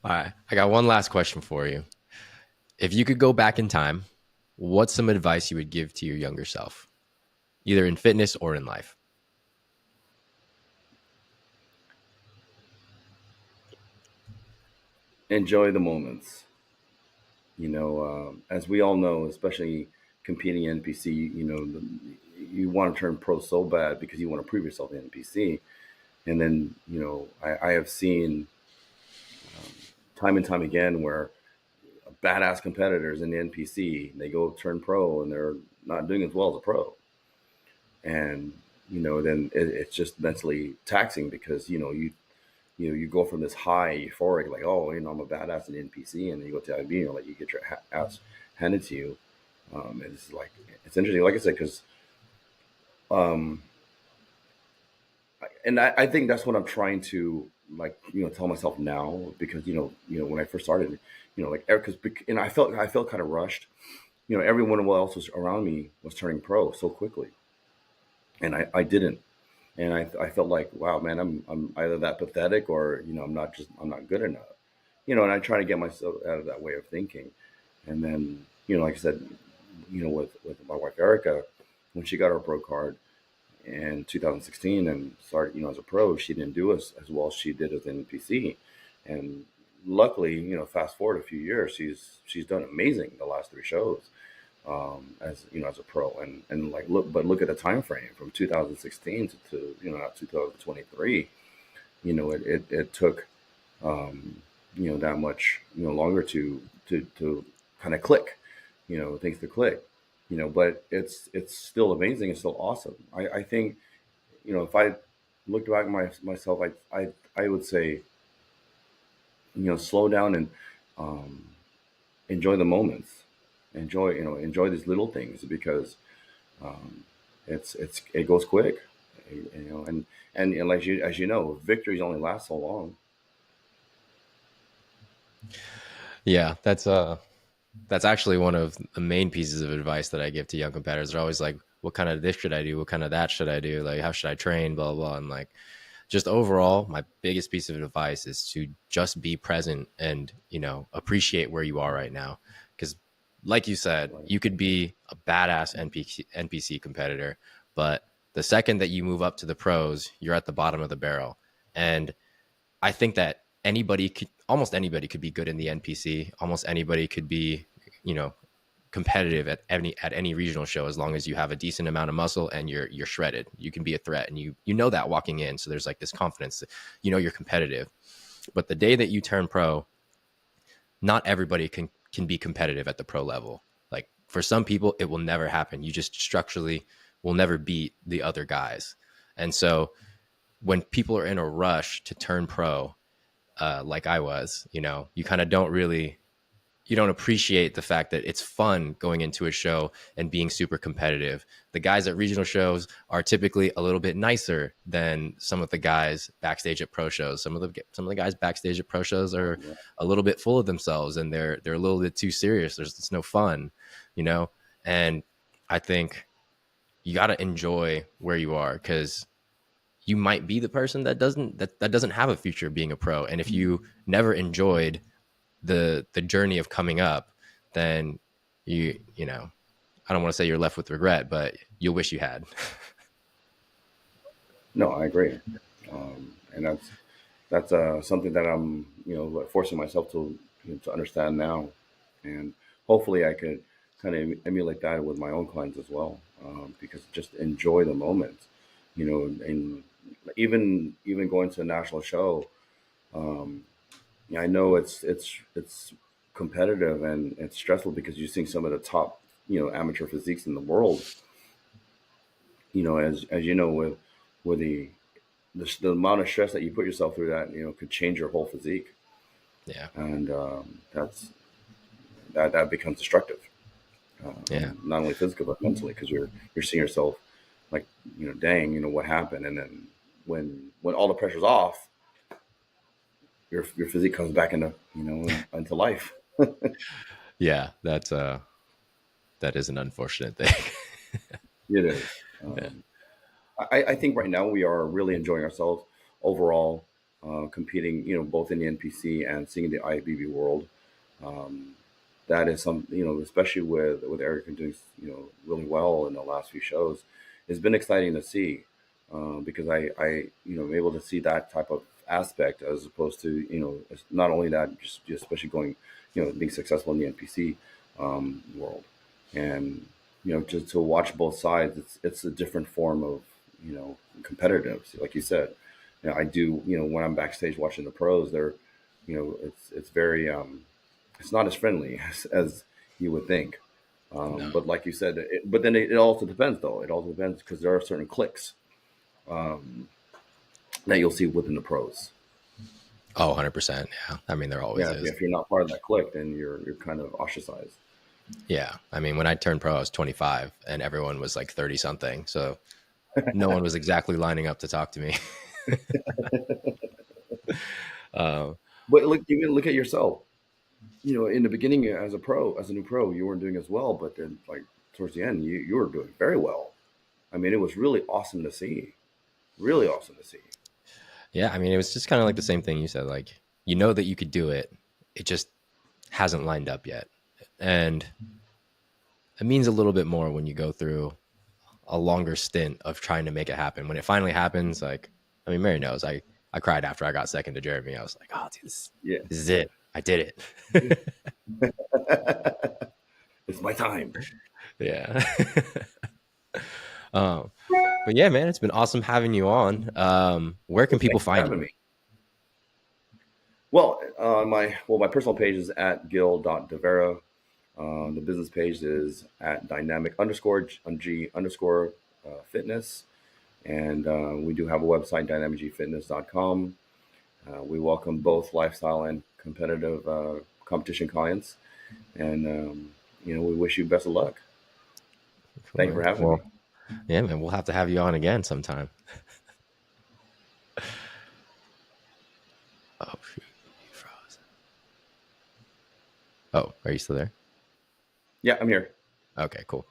right. I got one last question for you. If you could go back in time, what's some advice you would give to your younger self, either in fitness or in life? Enjoy the moments. As we all know, especially competing in NPC, you want to turn pro so bad because you want to prove yourself in NPC. And then, I have seen time and time again where badass competitors in the NPC, they go turn pro and they're not doing as well as a pro. And, then it's just mentally taxing because, you go from this high euphoric, like, oh, I'm a badass in NPC, and then you go to IB, and like you get your ass handed to you. It's like it's interesting, like I said, because um, and I think that's what I'm trying to like, tell myself now because when I first started, like because and I felt kind of rushed. Everyone else was around me was turning pro so quickly, and I didn't. And I felt like, wow, man, I'm either that pathetic or I'm not good enough, and I try to get myself out of that way of thinking. And then like I said, with my wife Erica, when she got her pro card in 2016 and started as a pro, she didn't do as well as she did as an NPC, and luckily fast forward a few years, she's done amazing the last three shows as as a pro, and like look at the time frame from 2016 to 2023. It took that much longer to kind of click, things to click, but it's still amazing. It's still awesome. I think if I looked back at myself, I would say slow down and um, enjoy the moments, enjoy these little things because um, it goes quick, and as you know, victories only last so long. Yeah, that's actually one of the main pieces of advice that I give to young competitors. They're always like, what kind of this should I do? What kind of that should I do? Like, how should I train? Blah, blah. And like, just overall, my biggest piece of advice is to just be present and, appreciate where you are right now. Because, like you said, Right. you could be a badass NPC competitor, but the second that you move up to the pros, you're at the bottom of the barrel. And I think that almost anybody could be good in the NPC. Almost anybody could be, you know, competitive at any regional show as long as you have a decent amount of muscle and you're shredded. You can be a threat, and you know that walking in. So there's like this confidence that you're competitive. But the day that you turn pro, not everybody can be competitive at the pro level. Like for some people, it will never happen. You just structurally will never beat the other guys. And so when people are in a rush to turn pro, like I was, you kind of don't really. you don't appreciate the fact that it's fun going into a show and being super competitive. The guys at regional shows are typically a little bit nicer than some of the guys backstage at pro shows. Some of the guys backstage at pro shows are Yeah. a little bit full of themselves, and they're a little bit too serious. There's it's no fun, you know. And I think you got to enjoy where you are, because you might be the person that doesn't have a future being a pro. And if you never enjoyed the journey of coming up, then you know, I don't want to say you're left with regret, but you'll wish you had. No, I agree, and that's something that I'm forcing myself to understand now, and hopefully I could kind of emulate that with my own clients as well, because just enjoy the moment, and even going to a national show. Um, yeah, I know it's competitive and it's stressful because you're seeing some of the top amateur physiques in the world. As you know, with the amount of stress that you put yourself through, that could change your whole physique, Yeah. and that becomes destructive, Yeah. not only physically but mentally, because you're seeing yourself like, dang, what happened, and then when all the pressure's off, your physique comes back into life. Yeah. That is an unfortunate thing. It is. Yeah. I think right now we are really enjoying ourselves overall, competing, both in the NPC and seeing the IFBB world. Um, that is some, especially with Eric and doing, really well in the last few shows. It's been exciting to see, because I'm able to see that type of aspect as opposed to, not only that, just especially going, being successful in the NPC world, and just to watch both sides. It's a different form of competitive. Like you said, I do. When I'm backstage watching the pros, it's very it's not as friendly as you would think. No. But like you said, but then it also depends, though. It also depends because there are certain cliques that you'll see within the pros. Oh, 100%. Yeah. I mean, there always Yeah, is. if you're not part of that clique, then you're kind of ostracized. Yeah. I mean, when I turned pro, I was 25 and everyone was like 30 something. So no one was exactly lining up to talk to me. uh, But look at yourself. In the beginning as a pro, as a new pro, you weren't doing as well, but then like towards the end, you were doing very well. I mean, it was really awesome to see. Really awesome to see. yeah. I mean, it was just kind of like the same thing you said. Like, you know that you could do it. It just hasn't lined up yet. And it means a little bit more when you go through a longer stint of trying to make it happen. When it finally happens, like, I mean, Mary knows, I cried after I got second to Jeremy. I was like, oh, dude, Yeah. this is it. I did it. It's my time. Yeah. um, but yeah, man, it's been awesome having you on. Where can Well, people thanks for find having you? me. Well, my personal page is at Gil.Devera. The business page is at dynamic underscore G underscore fitness. And we do have a website, dynamicgfitness.com. We welcome both lifestyle and competitive competition clients. And, we wish you best of luck. Cool, Thank you for man. having me. Well, yeah, man, we'll have to have you on again sometime. Oh, shoot. You froze. Oh, are you still there? Yeah, I'm here. Okay, cool.